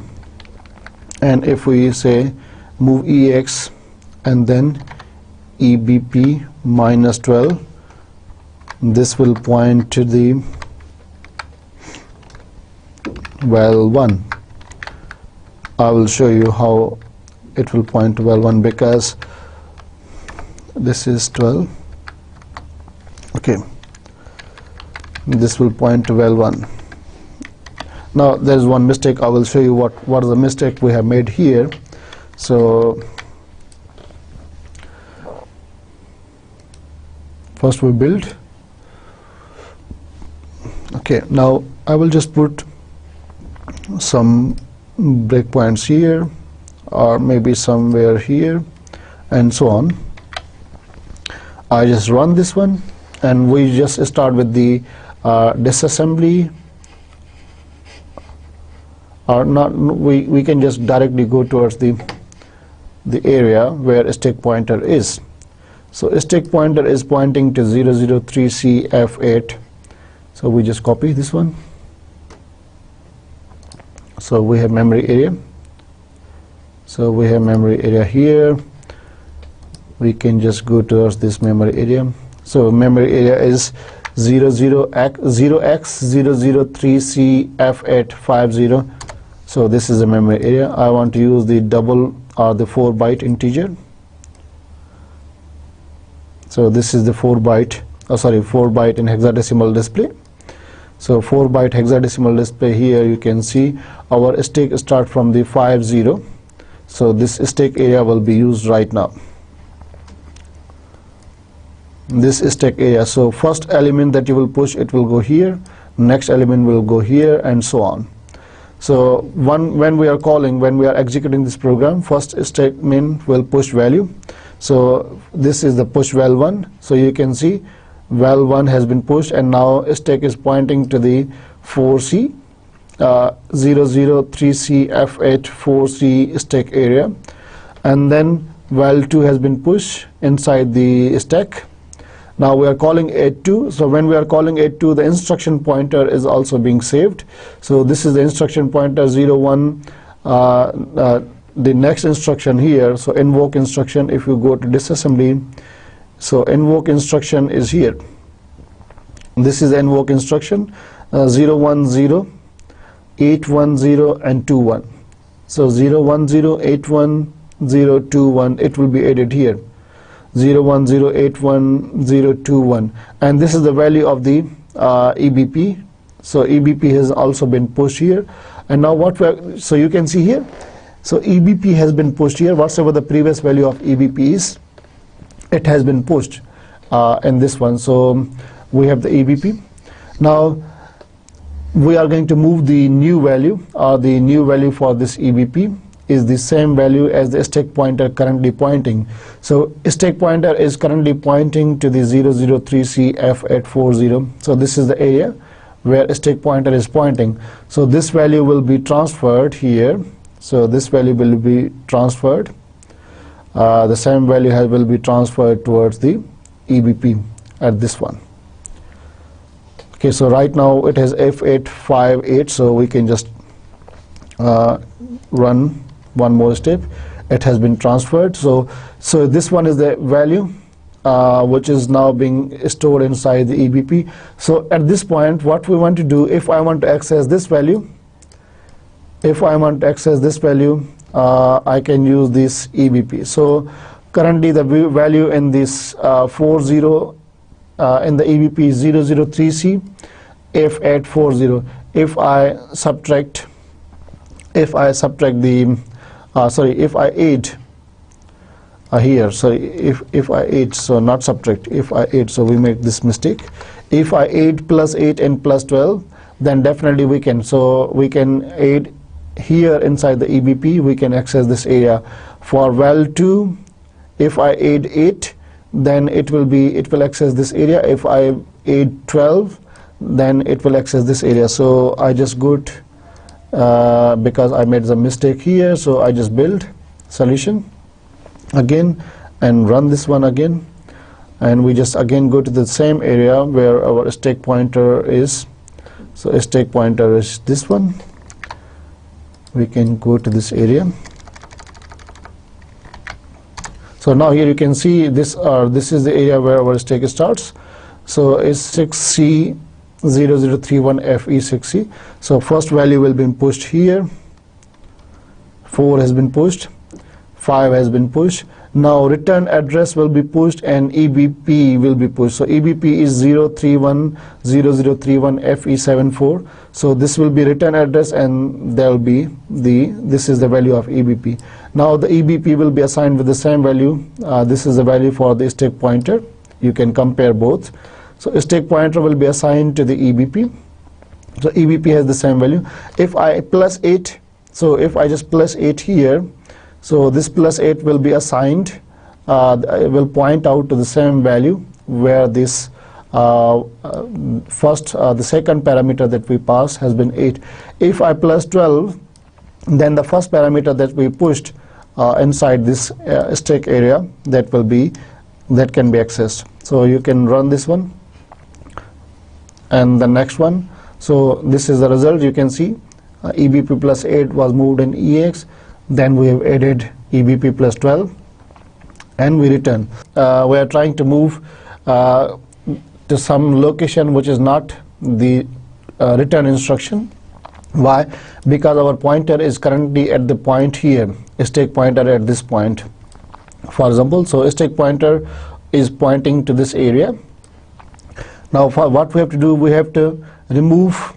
And if we say move EX and then EBP minus 12, this will point to the val 1. I will show you how it will point to val 1, because this is 12. Okay, this will point to val 1. Now there is one mistake. I will show you what is the mistake we have made here. So first we build. Okay, now I will just put some breakpoints here, or maybe somewhere here, and so on. I just run this one, and we just start with the disassembly, or not. We can just directly go towards the area where a stack pointer is. So a stack pointer is pointing to 003CF8. So we just copy this one. So we have memory area. So we have memory area here. We can just go towards this memory area. So memory area is 0x003CF850. So this is the memory area. I want to use the double or the 4-byte integer. So this is the 4-byte in hexadecimal display. So 4-byte hexadecimal display. Here you can see our stack start from the 50. So this stack area will be used right now. This stack area. So first element that you will push, it will go here. Next element will go here, and so on. So when we are executing this program, first statement will push value. So this is the push val 1. So you can see val 1 has been pushed, and now stack is pointing to the 4C, 003CF8 4C stack area, and then val 2 has been pushed inside the stack. Now we are calling 82. So when we are calling 82, the instruction pointer is also being saved. So this is the instruction pointer 01. The next instruction here, so invoke instruction, if you go to disassembly, so invoke instruction is here. This is the invoke instruction 010, 810, and 21. So 010, 810, 21, it will be added here. 010, 810, 21, and this is the value of the EBP. So EBP has also been pushed here, and now so you can see here, so EBP has been pushed here. Whatever the previous value of EBP is, it has been pushed in this one. So we have the EBP. Now we are going to move the new value, the new value for this EBP is the same value as the stack pointer currently pointing. So stack pointer is currently pointing to the 003CF840. So this is the area where stack pointer is pointing. So this value will be transferred here. So this value will be transferred. The same value will be transferred towards the EBP at this one. Okay, so right now it has F858, so we can just run one more step. It has been transferred. So this one is the value which is now being stored inside the EBP. So at this point, what we want to do, if I want to access this value, I can use this EBP. So currently the value in this 40 in the EBP is 003C, F840. If I subtract the if I add here, sorry, if I add, so not subtract, if I add, so we make this mistake. If I add plus 8 and plus 12, then definitely we can, so we can add here inside the EBP, we can access this area. For val 2, if I add 8, then it will access this area. If I add 12, then it will access this area. So I just got because I made the mistake here, so I just build solution again and run this one again, and we just again go to the same area where our stack pointer is. So stack pointer is this one. We can go to this area. So now here you can see this is the area where our stack starts. So it's 6C0031FE6C. So first value will be pushed here. 4 has been pushed. 5 has been pushed. Now return address will be pushed and EBP will be pushed. So EBP is 0310031FE74. So this will be return address, and there will be this is the value of EBP. Now the EBP will be assigned with the same value. This is the value for the stack pointer. You can compare both. So stack pointer will be assigned to the EBP. So EBP has the same value. If I plus 8, so if I just plus 8 here, so this plus 8 will be assigned, will point out to the same value where this the second parameter that we passed has been 8. If I plus 12, then the first parameter that we pushed inside this stack area, that can be accessed. So you can run this one and the next one. So this is the result. You can see EBP plus 8 was moved in EX. Then we have added EBP plus 12 and we return. We are trying to move to some location which is not the return instruction. Why? Because our pointer is currently at the point here, stack pointer at this point, for example. So stack pointer is pointing to this area. Now for what we have to do, we have to remove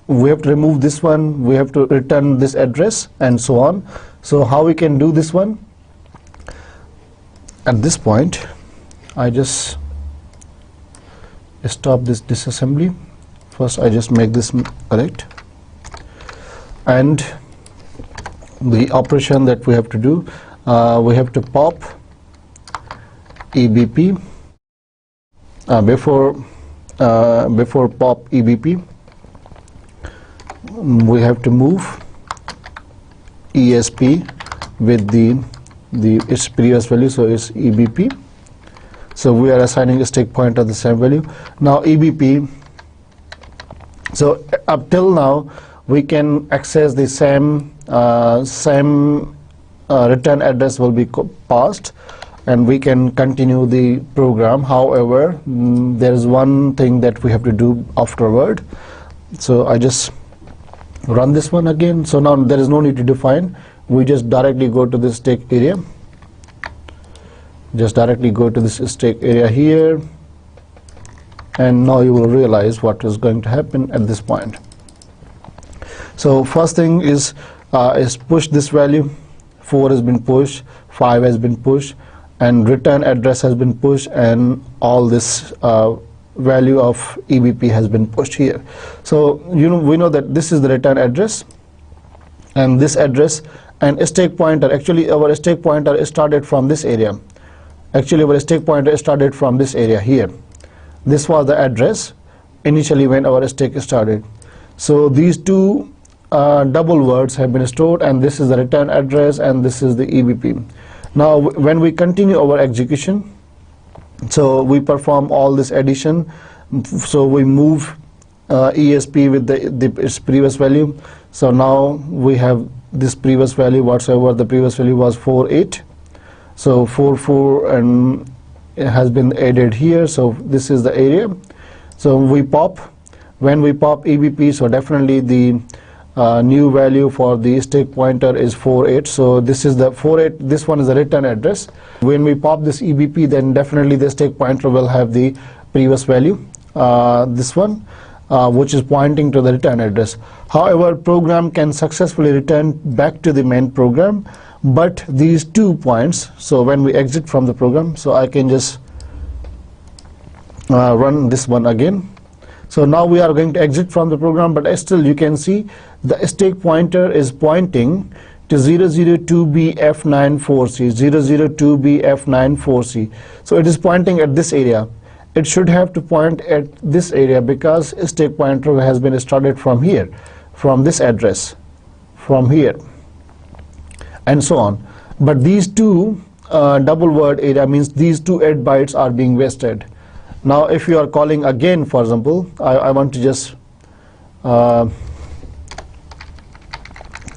this one, we have to return this address and so on. So how we can do this one? At this point, I just stop this disassembly. First I just make this correct, and the operation that we have to do, we have to pop EBP before pop EBP. We have to move ESP with its previous value, so it's EBP. So we are assigning a stack pointer the same value. Now EBP, so up till now we can access the same return address will be passed, and we can continue the program. However, there is one thing that we have to do afterward. So I just run this one again. So now there is no need to define. We just directly go to this stack area. Just directly go to this stack area here, and now you will realize what is going to happen at this point. So first thing is push this value. 4 has been pushed, 5 has been pushed, and return address has been pushed, and all this value of EBP has been pushed here. So we know that this is the return address, and this address and stack pointer. Actually our stack pointer started from this area. Actually our stack pointer started from this area here. This was the address initially when our stack started. So these two double words have been stored, and this is the return address and this is the EBP. Now when we continue our execution, so we perform all this addition. So we move ESP with its previous value. So now we have this previous value, whatsoever the previous value was 48. So 44 and it has been added here. So this is the area. So we pop, when we pop EBP, so definitely the new value for the stack pointer is 48. So this is the 48, this one is the return address. When we pop this EBP, then definitely the stack pointer will have the previous value, this one. which is pointing to the return address. However, program can successfully return back to the main program, but these 2 points, so when we exit from the program, so I can just run this one again. So now we are going to exit from the program, but still you can see the stack pointer is pointing to 002BF94C, 002BF94C. So it is pointing at this area. It should have to point at this area because stack pointer has been started from here, from this address, from here, and so on. But these 2 double word area means these 2 8 bytes are being wasted. Now if you are calling again, for example, I want to just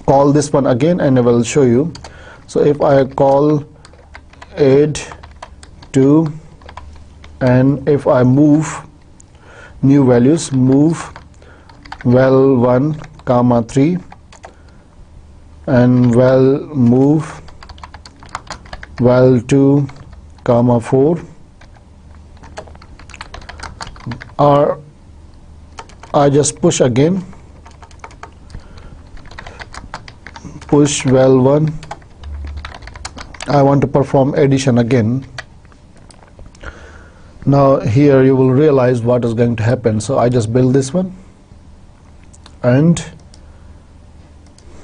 call this one again and I will show you. So if I call add 2 and if I move new values, move val 1 comma 3 and move val 2 comma 4, or I just push again, push val 1, I want to perform addition again. Now here you will realize what is going to happen. So I just build this one and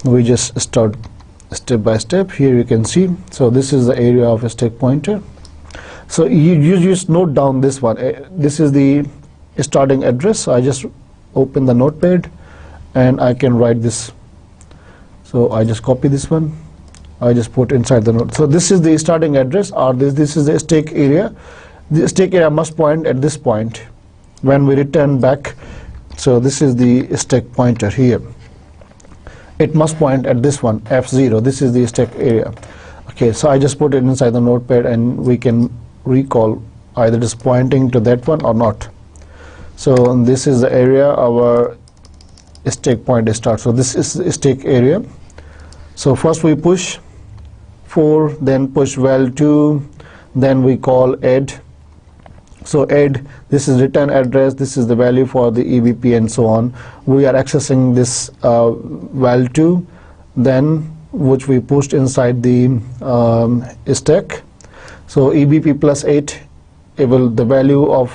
we just start step by step. Here you can see, so this is the area of a stack pointer. So you just note down this one. This is the starting address. So I just open the notepad and I can write this. So I just copy this one, I just put inside the note. So this is the starting address, or this is the stack area. The stack area must point at this point when we return back. So this is the stack pointer here. It must point at this one, F0. This is the stack area. Okay, so I just put it inside the notepad and we can recall either it is pointing to that one or not. So this is the area our stack pointer starts. So this is the stack area. So first we push 4, then push val 2, then we call add. So add, this is return address, this is the value for the EBP and so on. We are accessing this val 2, then which we pushed inside the stack. So EBP plus 8, the value of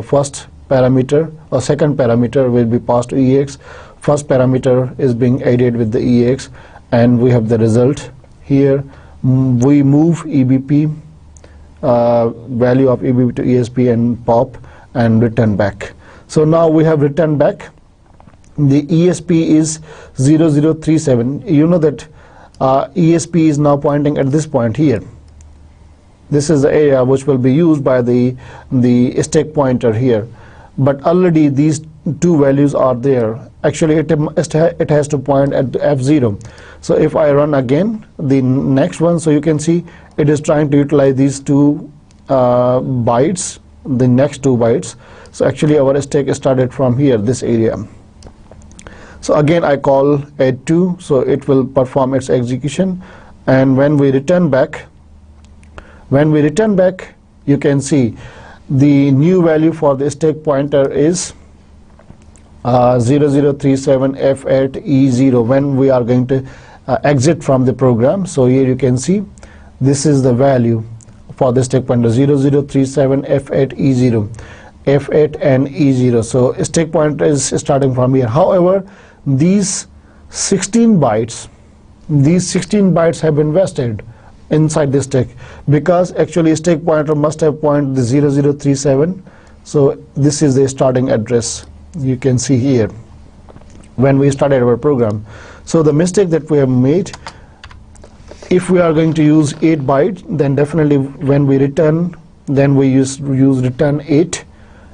first parameter or second parameter will be passed to EX. First parameter is being added with the EX and we have the result here. We move EBP, value of EBP to ESP and pop and return back. So now we have returned back. The ESP is 0037. You know that ESP is now pointing at this point here. This is the area which will be used by the stack pointer here. But already these 2 values are there. Actually it has to point at F0. So if I run again the next one, so you can see it is trying to utilize these 2 bytes, the next 2 bytes. So actually our stack started from here, this area. So again I call add 2, so it will perform its execution. And when we return back, you can see the new value for the stack pointer is 0037F8E0 when we are going to exit from the program. So here you can see this is the value for the stack pointer, 0037F8E0, F8 and E0. So stack pointer is starting from here. However, these 16 bytes have been vested inside the stack, because actually stack pointer must have pointed the 0037. So this is the starting address, you can see here when we started our program. So the mistake that we have made, if we are going to use 8 bytes, then definitely when we return, then we use return 8.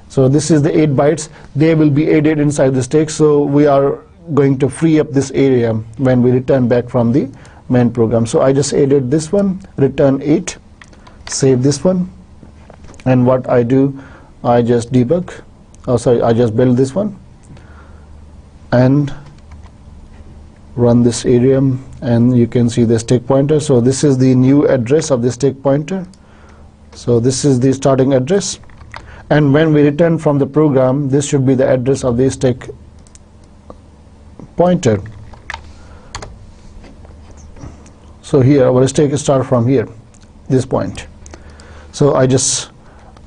So this is the 8 bytes, they will be added inside the stack. So we are going to free up this area when we return back from the main program. So I just added this one, return 8, save this one, and what I do, I just debug, I just build this one and run this area, and you can see the stack pointer. So this is the new address of the stack pointer. So this is the starting address, and when we return from the program, this should be the address of the stack pointer. So here our stack start from here, this point. So I just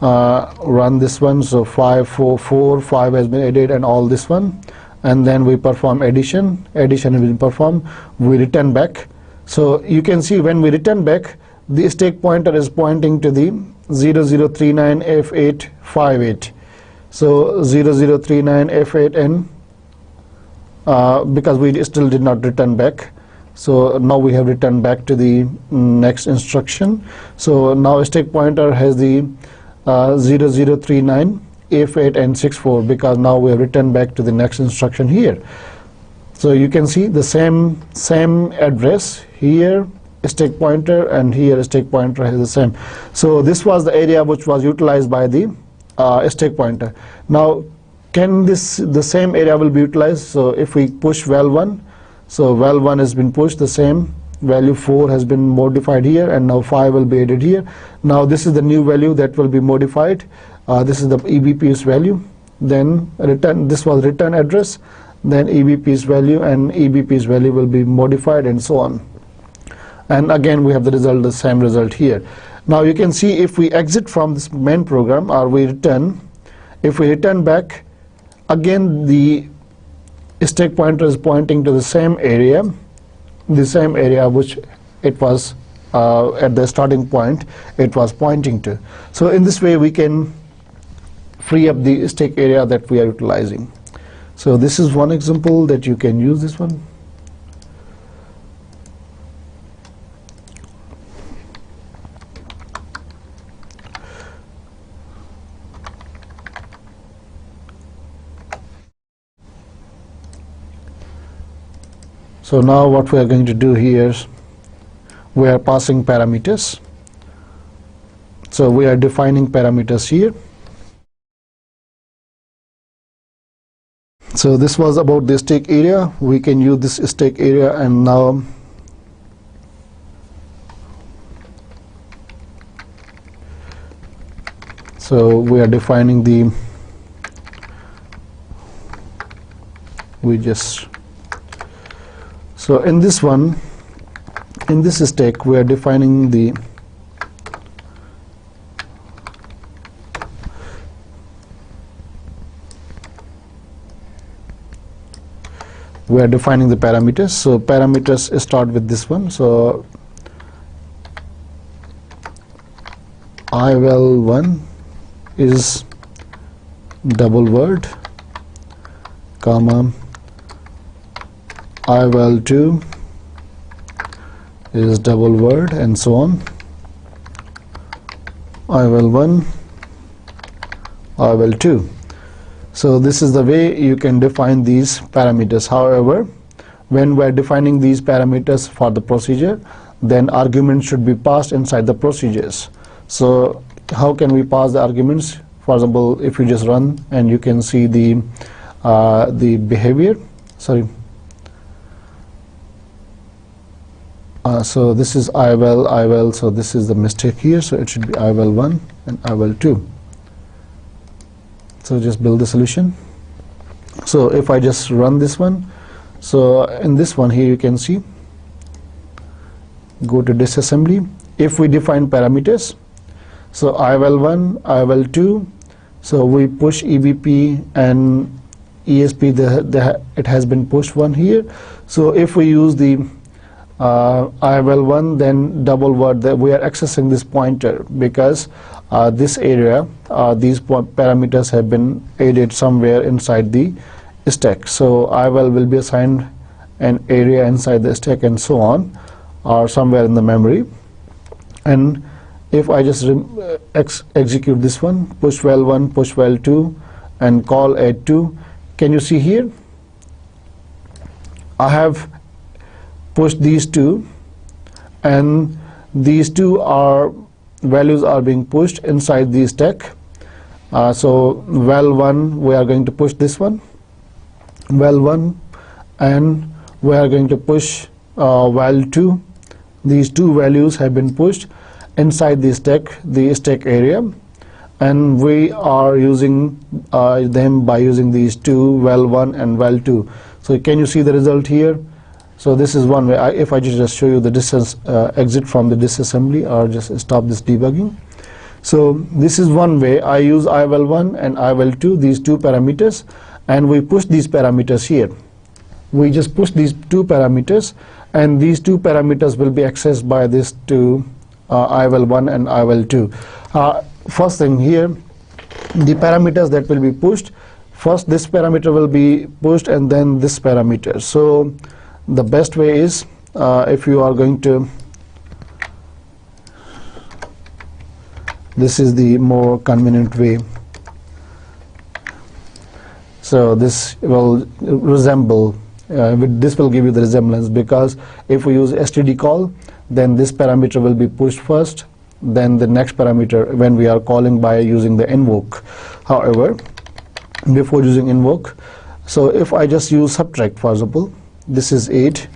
run this one. So 5 4 4 5 has been added, and all this one, and then we perform addition has been performed. We return back. So you can see when we return back, the stack pointer is pointing to the 0039F858. So 0039F8, and because we still did not return back, so now we have returned back to the next instruction. So now stack pointer has the 0039 F8 and 64, because now we have returned back to the next instruction here. So you can see the same address here, stack pointer, and here stack pointer has the same. So this was the area which was utilized by the stack pointer. Now can the same area will be utilized? So if we push val1, so val1 has been pushed, the same value 4 has been modified here, and now 5 will be added here. Now this is the new value that will be modified. This is the EBP's value, then return, this was return address, then EBP's value, and EBP's value will be modified, and so on. And again we have the result, the same result here. Now you can see if we exit from this main program, or we return, if we return back, again the stack pointer is pointing to the same area which it was at the starting point it was pointing to. So in this way we can free up the stack area that we are utilizing. So this is one example that you can use this one. So now what we are going to do here is we are passing parameters. So we are defining parameters here. So this was about the stack area. We can use this stack area, and now so we are defining the so in this one, in this stack we are defining the parameters. So parameters start with this one. So ival1 is double word, comma ival2 is double word, and so on. ival1, ival2. So this is the way you can define these parameters. However, when we are defining these parameters for the procedure, then arguments should be passed inside the procedures. So how can we pass the arguments? For example, if you just run and you can see the behavior. Sorry. So this is ival. So this is the mistake here. So it should be ival1 and ival2. So just build the solution. So if I just run this one, so in this one here you can see, go to disassembly. If we define parameters, so ival1, ival2, so we push EBP and ESP, it has been pushed one here. So if we use the ival1, then double word, that we are accessing this pointer because this area, these parameters have been added somewhere inside the stack. So ival will be assigned an area inside the stack, and so on, or somewhere in the memory. And if I just execute this one, push val1, push val2, and call add2, can you see here? I have pushed these two, and these two values are being pushed inside the stack. So val1, we are going to push this one, val1, and we are going to push val2. These two values have been pushed inside the stack area, and we are using them by using these two, val1 and val2. So can you see the result here? So this is one way. If I just show you the distance exit from the disassembly, or just stop this debugging. So this is one way. I use ival1 and ival2, these two parameters, and we push these parameters here. We just push these two parameters, and these two parameters will be accessed by this two, ival1 and ival2. First thing here, the parameters that will be pushed, first this parameter will be pushed and then this parameter. So the best way is, if you are going to, this is the more convenient way. So this will resemble, this will give you the resemblance, because if we use std call, then this parameter will be pushed first, then the next parameter when we are calling by using the invoke. However, before using invoke, so if I just use subtract, for example, this is 8,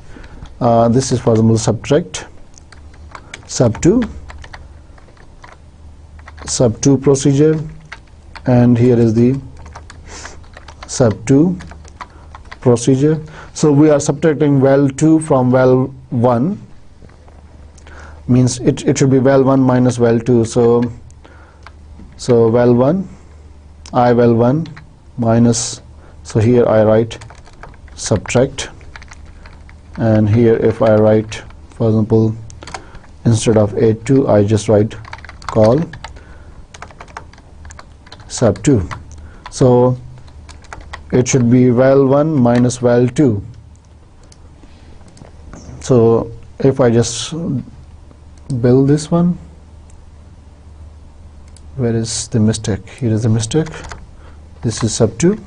this is, for example, subtract sub2 procedure, and here is the sub2 procedure. So we are subtracting val2 from val1, means it should be val1 minus val2. So val1, I val1 minus, so here I write subtract, and here if I write, for example, instead of 8.2, I just write call sub2. So it should be val1 minus val2. So if I just build this one, where is the mistake? Here is the mistake. This is sub2.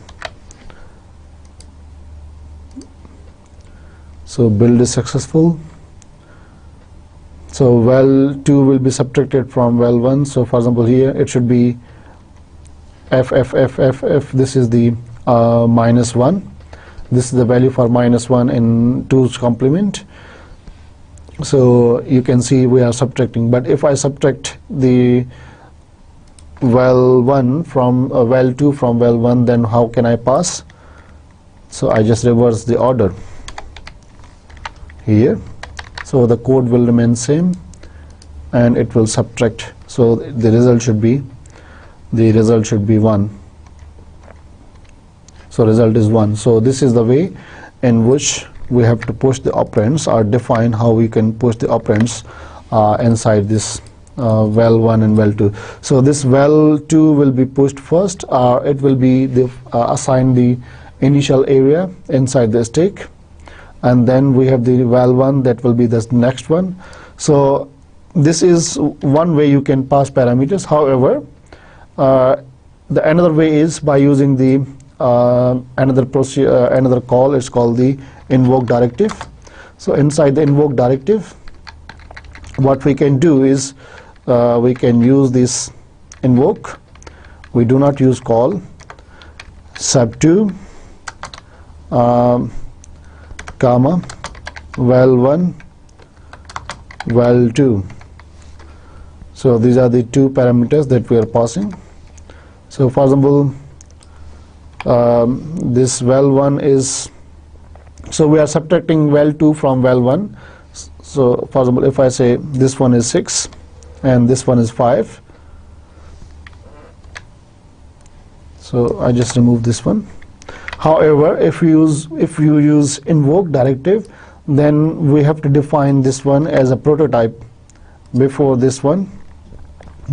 So build is successful. So val2 will be subtracted from val1. So for example, here it should be f. This is the minus 1. This is the value for minus 1 in 2's complement. So you can see we are subtracting. But if I subtract the val1 from val2 from val1, then how can I pass? So I just reverse the order here. So the code will remain same, and it will subtract. So the result should be 1. So result is 1. So this is the way in which we have to push the operands, or define how we can push the operands inside this val1 and val2. So this val2 will be pushed first. It will be assigned the initial area inside the stack, and then we have the val1 that will be the next one. So this is one way you can pass parameters. However, the another way is by using the another call. It's called the invoke directive. So inside the invoke directive, what we can do is we can use this invoke. We do not use call sub2 comma val1 val2. So these are the two parameters that we are passing. So for example, this val1 is, so we are subtracting val2 from val1. So for example, if I say this one is 6 and this one is 5, so I just remove this one. However, if you use invoke directive, then we have to define this one as a prototype. Before this one,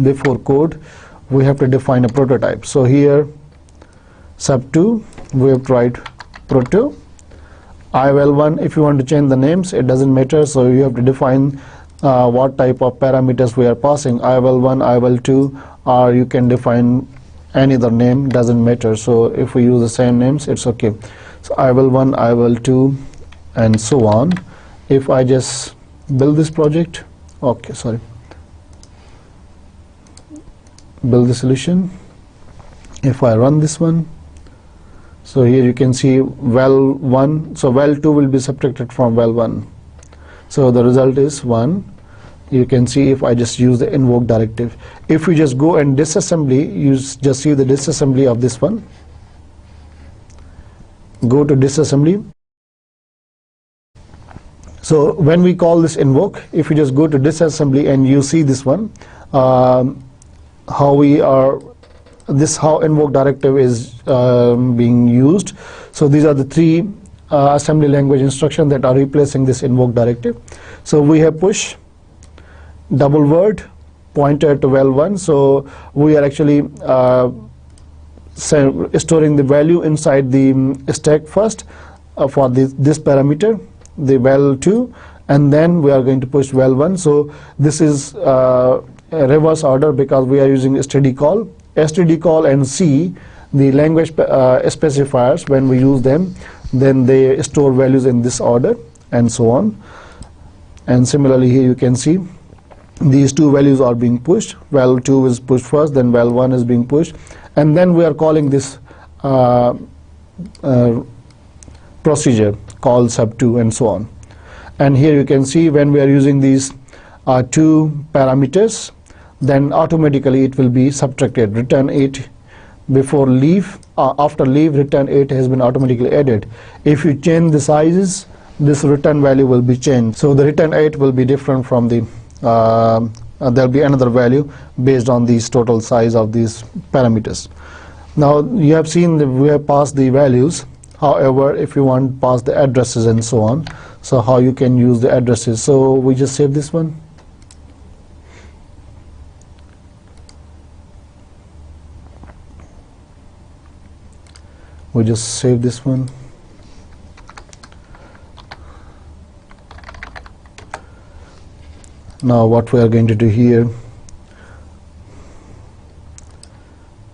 before code, we have to define a prototype. So here sub2, we have to write proto. ival1, if you want to change the names, it doesn't matter. So you have to define what type of parameters we are passing, ival1, ival2, or you can define any other name, doesn't matter. So if we use the same names, it's okay. So ival1, ival2, and so on. If I just build this project, okay, sorry, build the solution. If I run this one, so here you can see val1, so val2 will be subtracted from val1. So the result is 1. you can see if I just use the invoke directive. If you just go and disassembly, you just see the disassembly of this one. Go to disassembly. So when we call this invoke, if you just go to disassembly and you see this one, how invoke directive is being used. So these are the three assembly language instructions that are replacing this invoke directive. So we have push, double word, pointer to val1. So we are actually storing the value inside the stack first for this parameter, the val2, and then we are going to push val1. So this is a reverse order because we are using std call. std call and C, the language specifiers, when we use them, then they store values in this order and so on. And similarly here you can see these two values are being pushed. Val2 is pushed first, then val1 is being pushed, and then we are calling this procedure call sub2 and so on. And here you can see when we are using these two parameters, then automatically it will be subtracted. Return 8 before leave, after leave return 8 has been automatically added. If you change the sizes, this return value will be changed. So the return 8 will be different from the there will be another value based on these total size of these parameters. Now you have seen that we have passed the values. However, if you want to pass the addresses and so on, so how you can use the addresses. So we just save this one. We just save this one. Now what we are going to do here,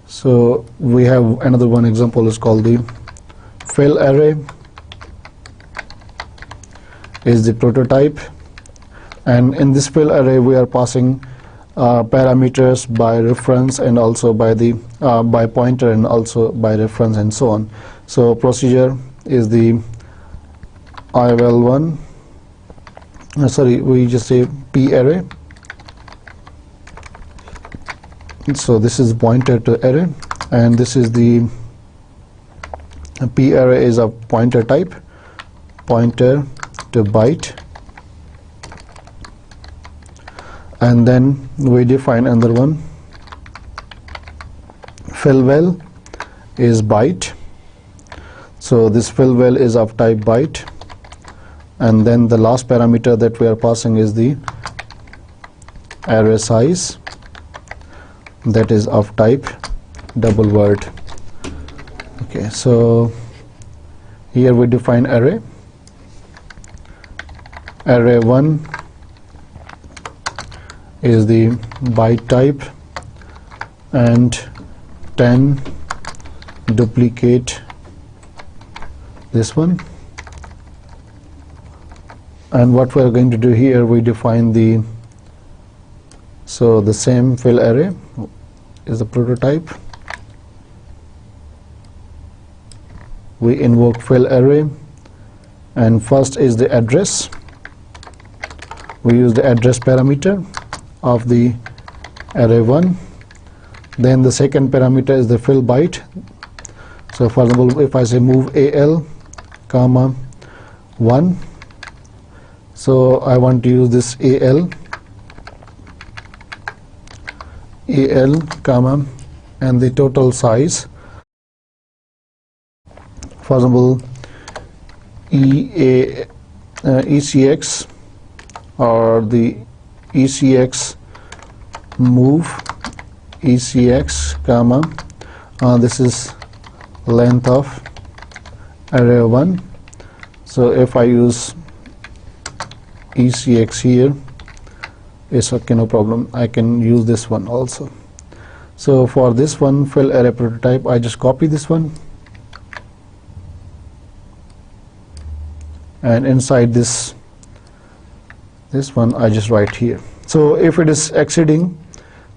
so we have another one example is called the fill array is the prototype, and in this fill array we are passing parameters by reference and also by the by pointer and also by reference and so on. So procedure is the ival1, we just say p array. So this is pointer to array, and this is the p array is a pointer type, pointer to byte, and then we define another one. Fill val is byte, so this fill val is of type byte, and then the last parameter that we are passing is the array size, that is of type double word. Okay, so here we define array. Array1 is the byte type, and 10 duplicate this one. And what we are going to do here, we define the same fill array is the prototype. We invoke fill array, and first is the address. We use the address parameter of the array1. Then the second parameter is the fill byte. So for example, if I say move al comma 1, so I want to use this al comma and the total size, for example ECX or the ECX move ECX comma this is length of array1. So if I use ECX here, it's okay, no problem, I can use this one also. So for this one fill array prototype, I just copy this one, and inside this one I just write here. So if it is exceeding,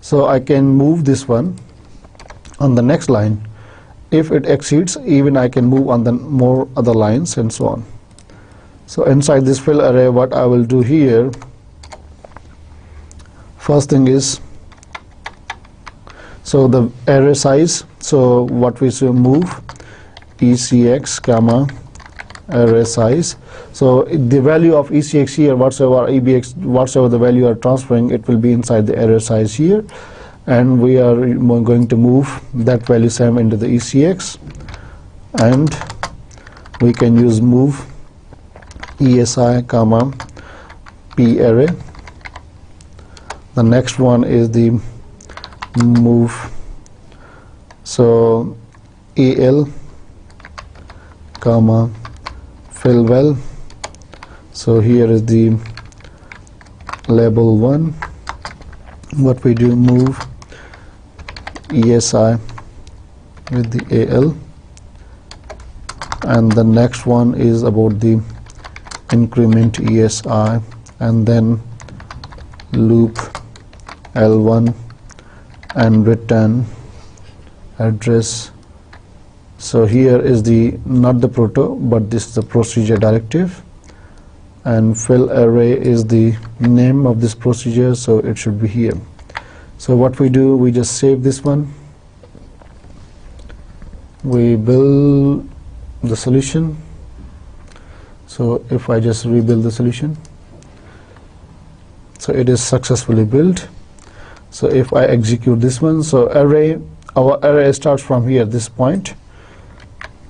so I can move this one on the next line. If it exceeds, even I can move on the more other lines and so on. So inside this fill array, what I will do here, First thing is, so the array size, so what we should move ECX comma array size. So the value of ECX here, whatsoever EBX, whatsoever the value you are transferring, it will be inside the array size here, and we are going to move that value same into the ECX, and we can use move ESI comma P array. The next one is the move, so AL comma fill well. So here is the label 1. What we do, move ESI with the AL, and the next one is about the increment ESI, and then loop L1 and return address. So here is the, not the proto, but this is the procedure directive, and fill array is the name of this procedure, so it should be here. So what we do, we just save this one, we build the solution. So if I just rebuild the solution, so it is successfully built. So if I execute this one, so array, our array starts from here, this point,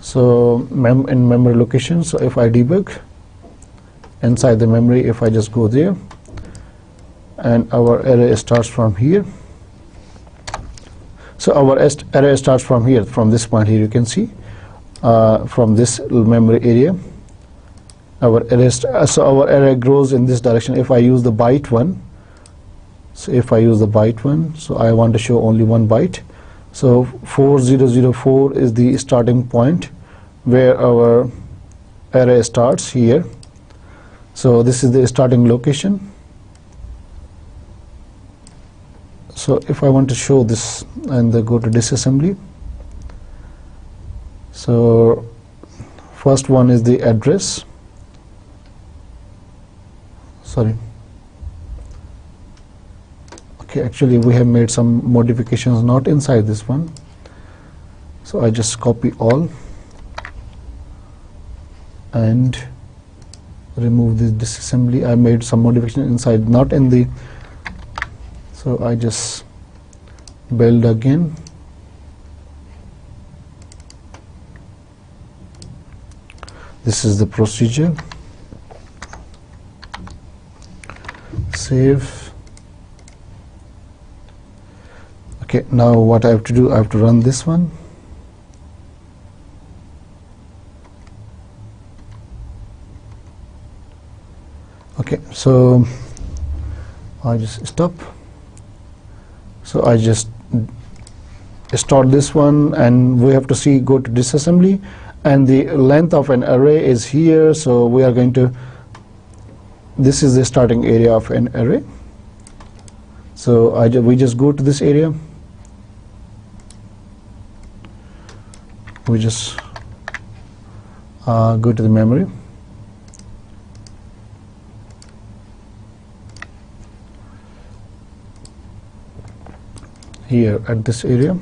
so in memory location. So if I debug inside the memory, if I just go there, and our array starts from here. So our array starts from here, from this point here, you can see, from this memory area. Our array, so our array grows in this direction. If I use the byte 1, so if I use the byte 1, so I want to show only 1 byte. So 4004 is the starting point where our array starts here. So this is the starting location. So if I want to show this and go to disassembly, so first one is the address, sorry, okay, actually we have made some modifications not inside this one, so I just copy all and remove this disassembly. I made some modification inside, not in the, so I just build again. This is the procedure. Save. Okay, now what I have to do, I have to run this one. Okay, so I just stop. So I just start this one, and we have to see, go to disassembly, and the length of an array is here. So we are going to, this is the starting area of an array. So we just go to this area. We just go to the memory. Here at this area.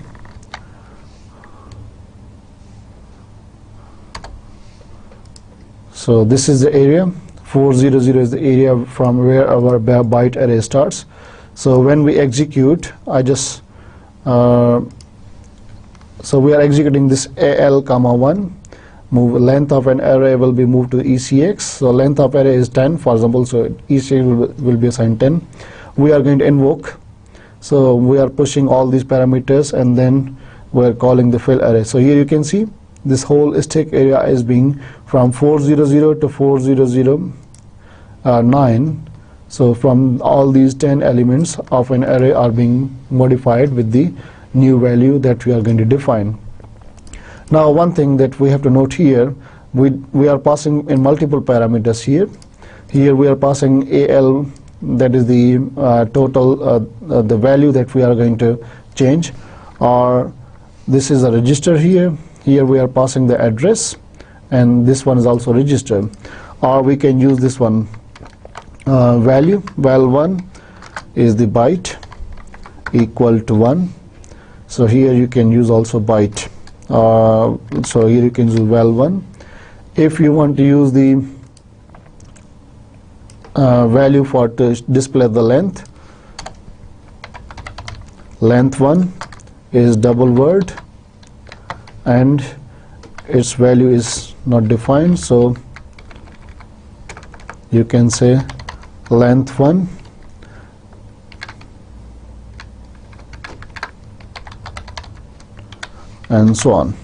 So this is the area. 400 is the area from where our byte array starts. So when we execute, I just so we are executing this AL comma 1. Move length of an array will be moved to ECX. So length of array is 10, for example. So ECX will be assigned 10. We are going to invoke. So we are pushing all these parameters, and then we are calling the fill array. So here you can see this whole stack area is being from 400 to 4009. So from all these 10 elements of an array are being modified with the new value that we are going to define. Now one thing that we have to note here, we are passing in multiple parameters here. Here we are passing AL, that is the total, the value that we are going to change, or this is a register here. Here we are passing the address, and this one is also registered. Or we can use this one, value, val1, is the byte equal to 1. So here you can use also byte. So here you can use val1. If you want to use the value for to display the length, length1 is double word and its value is not defined, so you can say length1 and so on.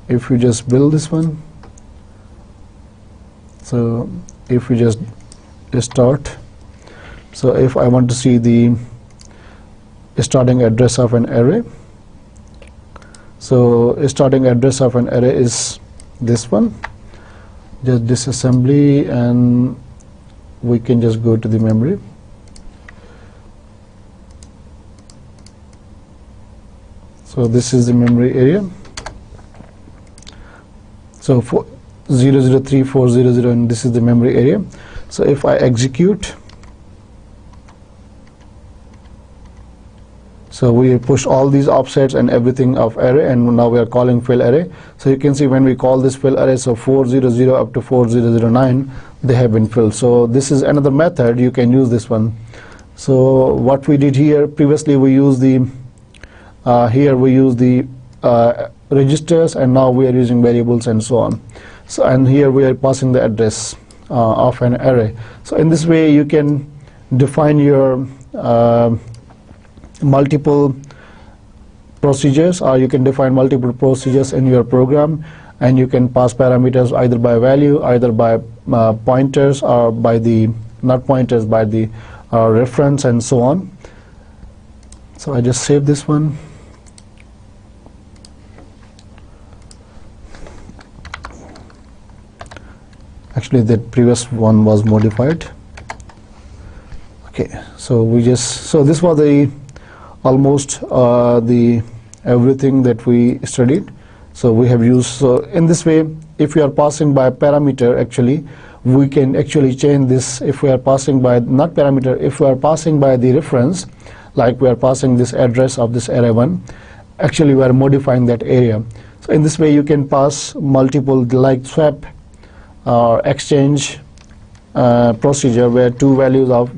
If you just build this one, so if we just start, so if I want to see the starting address of an array, so starting address of an array is this one. Just disassembly and we can just go to the memory. So this is the memory area. So for 003400, and this is the memory area. So if I execute, so we push all these offsets and everything of array, and now we are calling fill array. So you can see when we call this fill array, so 400 up to 4009, they have been filled. So this is another method, you can use this one. So what we did here, previously we used the here we use the registers, and now we are using variables and so on. So and here we are passing the address of an array. So in this way you can define your multiple procedures, or you can define multiple procedures in your program, and you can pass parameters either by value, either by pointers, or by the not pointers, by the reference and so on. So I just save this one. Actually the previous one was modified. Okay, so we just, so this was the almost the everything that we studied. So we have used, so in this way, if we are passing by parameter, actually we can actually change this. If we are passing by not parameter, if we are passing by the reference, like we are passing this address of this array 1, actually we are modifying that area. So in this way you can pass multiple, like swap or exchange procedure, where two values of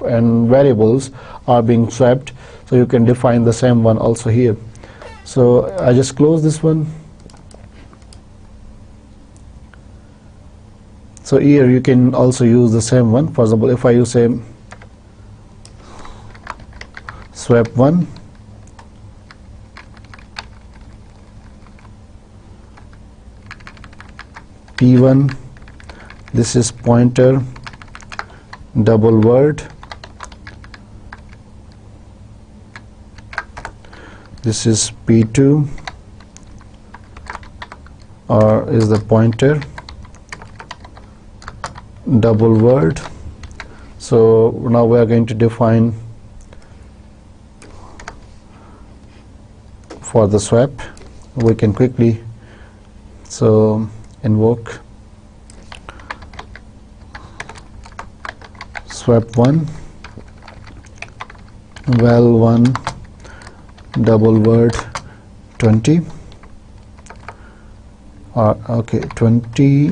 and variables are being swapped. So you can define the same one also here. So I just close this one. So here you can also use the same one. For example, if I use a swap 1, P1, this is pointer, double word, this is P2, or is the pointer, double word. So now we are going to define for the swap. We can quickly, so invoke swap1 val1 double word 20, okay, 20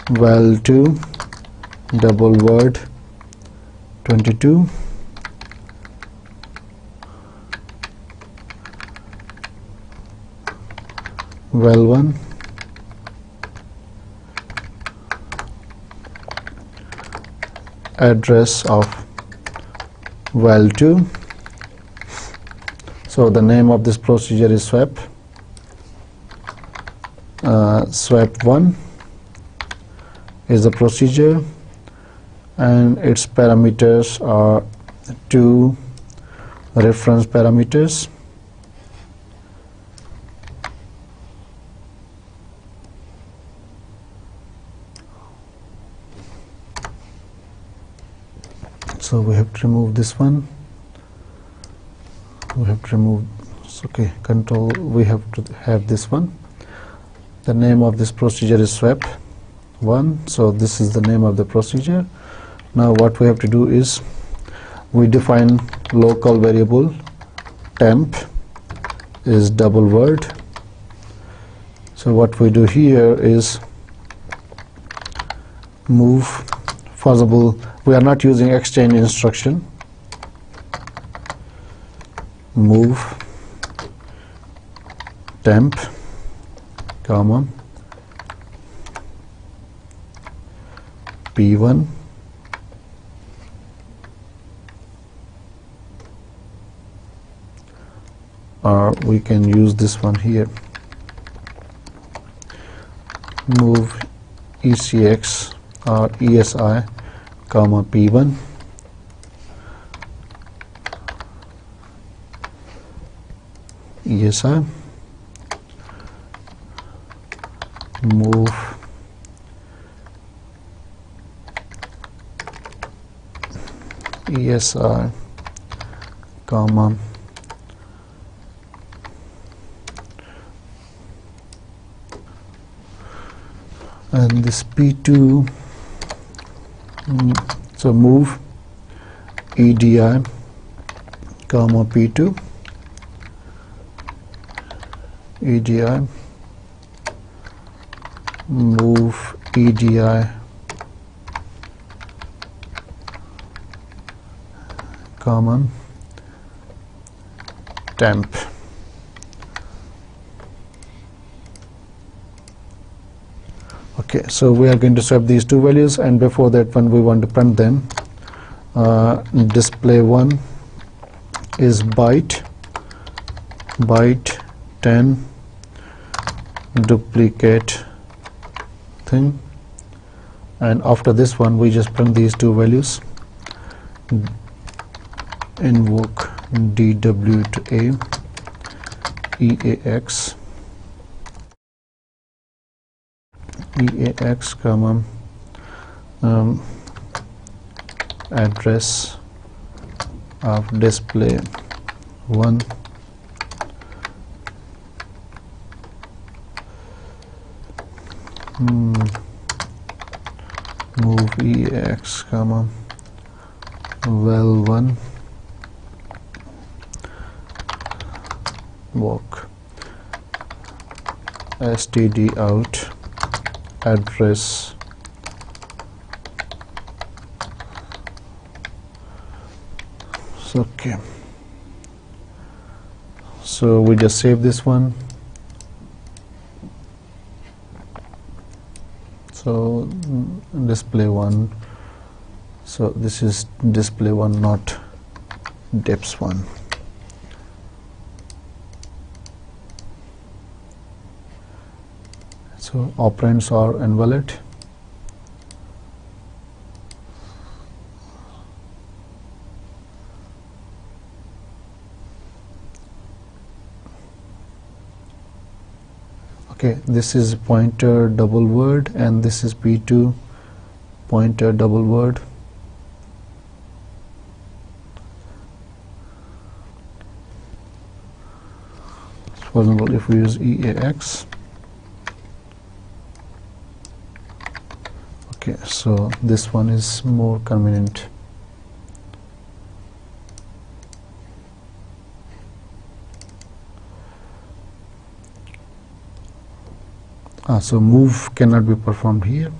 val2 double word 22, val1 address of val2. So the name of this procedure is swap. Swap1 is the procedure, and its parameters are two reference parameters. So we have to remove this one. We have to remove, okay, control, we have to have this one. The name of this procedure is swap1. So this is the name of the procedure. Now what we have to do is we define local variable temp is double word. So what we do here is move. First of all, we are not using exchange instruction. Move temp comma p1 or we can use this one here. Move ECX or ESI comma P1 ESI move ESI comma and this P2, so move EDI comma P2 EDI move EDI comma temp. Okay, so we are going to swap these two values, and before that when we want to print them, display one is byte 10 duplicate thing, and after this one we just print these two values. Invoke DW to A EAX comma address of display 1 move EAX comma val1 walk std out address okay, so we just save this one. So display one, so this is display one, not dips one. So operands are invalid. Okay, this is pointer double word and this is P2 pointer double word. For example, if we use EAX, okay, so this one is more convenient. So move cannot be performed here.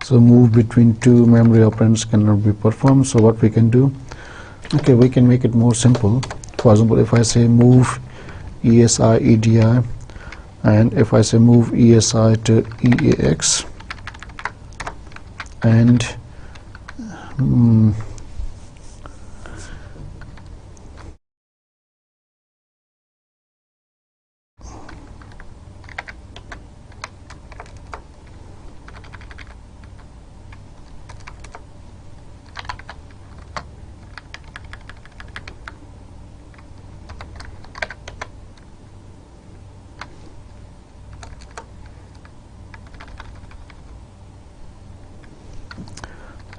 So move between two memory operands cannot be performed. So what we can do, okay, we can make it more simple. For example, if I say move ESI EDI and if I say move ESI to EAX and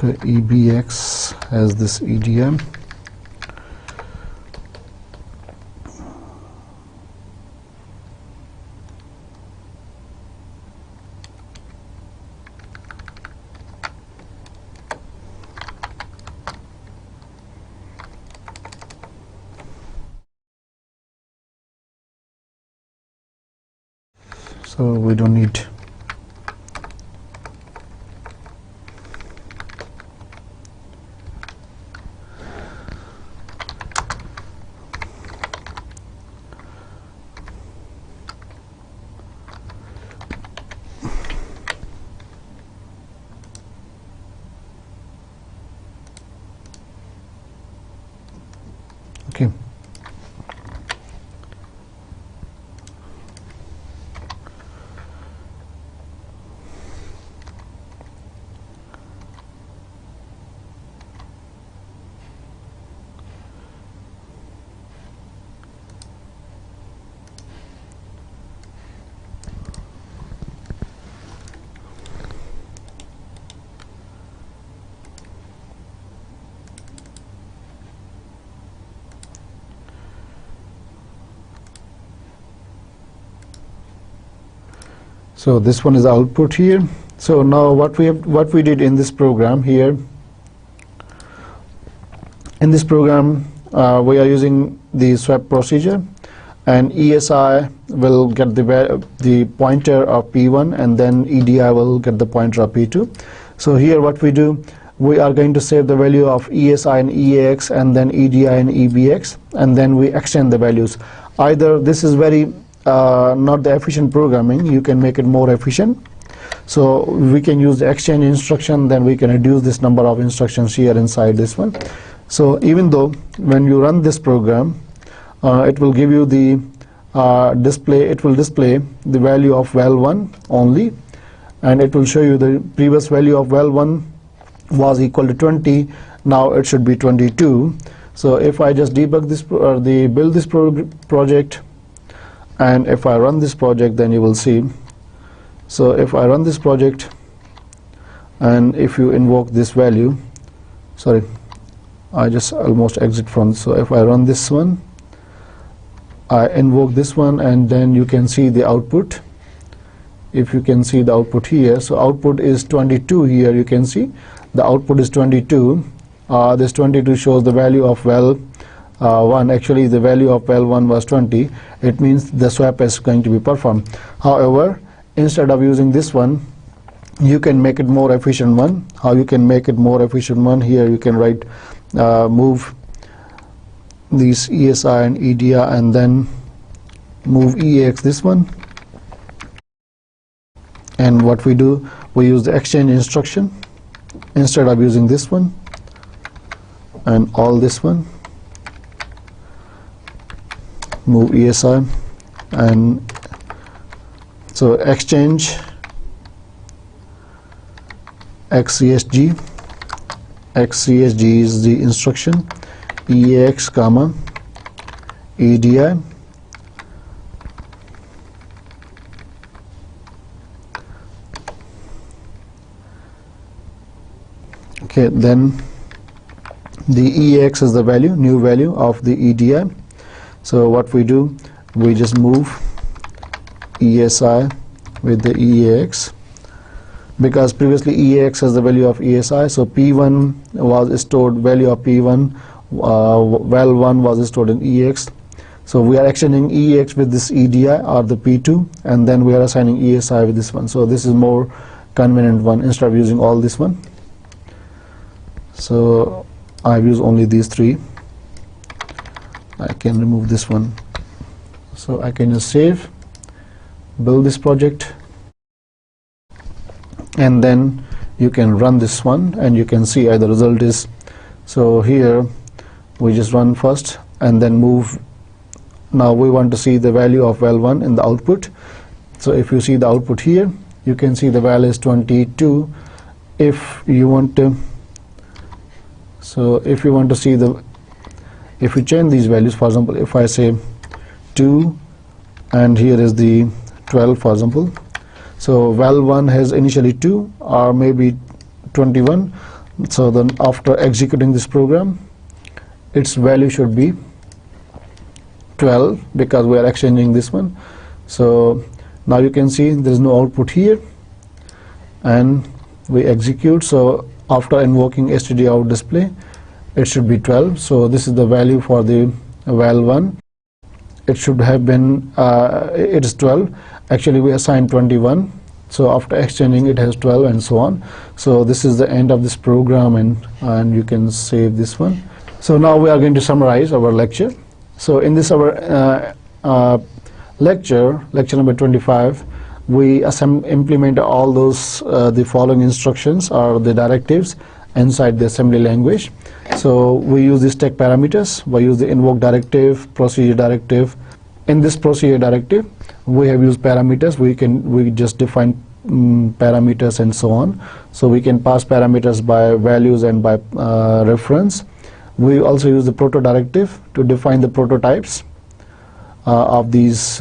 EBX has this EDM so we don't need. Okay. So this one is the output here. So now what we did in this program here, in this program we are using the swap procedure, and ESI will get the pointer of P1, and then EDI will get the pointer of P2. So here what we do, we are going to save the value of ESI and EAX, and then EDI and EBX, and then we extend the values. Either this is very not the efficient programming, you can make it more efficient. So we can use the exchange instruction, then we can reduce this number of instructions here inside this one. So even though when you run this program, it will give you the it will display the value of val1 only, and it will show you the previous value of val1 was equal to 20, now it should be 22. So if I just debug this build this project, and if I run this project, then you will see. So if I run this project, and if you invoke this value, sorry, I just almost exit from. So if I run this one, I invoke this one, and then you can see the output. If you can see the output here, so output is 22 here, you can see the output is 22. This 22 shows the value of val 1. Actually the value of val 1 was 20. It means the swap is going to be performed. However, instead of using this one, you can make it more efficient one. How you can make it more efficient one? Here you can write move these ESI and EDI, and then move EAX this one. And what we do, we use the exchange instruction instead of using this one and all this one. Move ESI, and so exchange XCSG. XCSG is the instruction, EAX comma EDI, okay, then the EAX is the value, new value of the EDI. So what we do, we just move ESI with the EAX, because previously EAX has the value of ESI, so P1 was stored, value of P1, val1 was stored in EAX. So we are extending EAX with this EDI or the P2, and then we are assigning ESI with this one. So this is more convenient one instead of using all this one. So I've used only these three. I can remove this one. So I can just save, build this project, and then you can run this one, and you can see the result is. So here we just run first and then move. Now we want to see the value of val1 in the output. So if you see the output here, you can see the value is 22. If you want to, so if you want to see the, if you change these values, for example, if I say 2 and here is the 12, for example, so val1 has initially 2 or maybe 21. So then after executing this program, its value should be 12 because we are exchanging this one. So now you can see there is no output here, and we execute. So after invoking stdout display, it should be 12. So this is the value for the val1. It should have been it is 12, Actually we assigned 21, so after exchanging it has 12 and so on. So this is the end of this program, and you can save this one. So now we are going to summarize our lecture. So in this our lecture number 25, we implement all those the following instructions or the directives inside the assembly language. So we use the stack parameters, we use the invoke directive, procedure directive. In this procedure directive we have used parameters. We just define parameters and so on. So we can pass parameters by values and by reference. We also use the Proto Directive to define the prototypes of these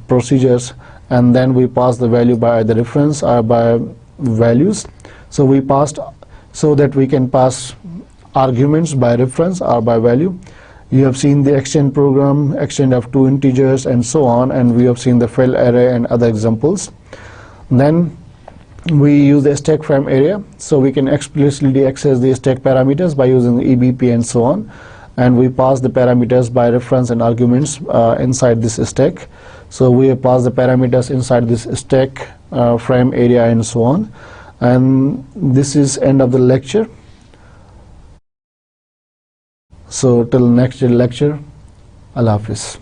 procedures, and then we pass the value by the reference or by values. So we passed so that we can pass arguments by reference or by value. You have seen the exchange program, exchange of two integers and so on, and we have seen the fill array and other examples. Then we use the stack frame area, so we can explicitly access the stack parameters by using the EBP and so on, and we pass the parameters by reference and arguments inside this stack. So we have passed the parameters inside this stack frame area and so on. And this is end of the lecture. So till next lecture, Allah Hafiz.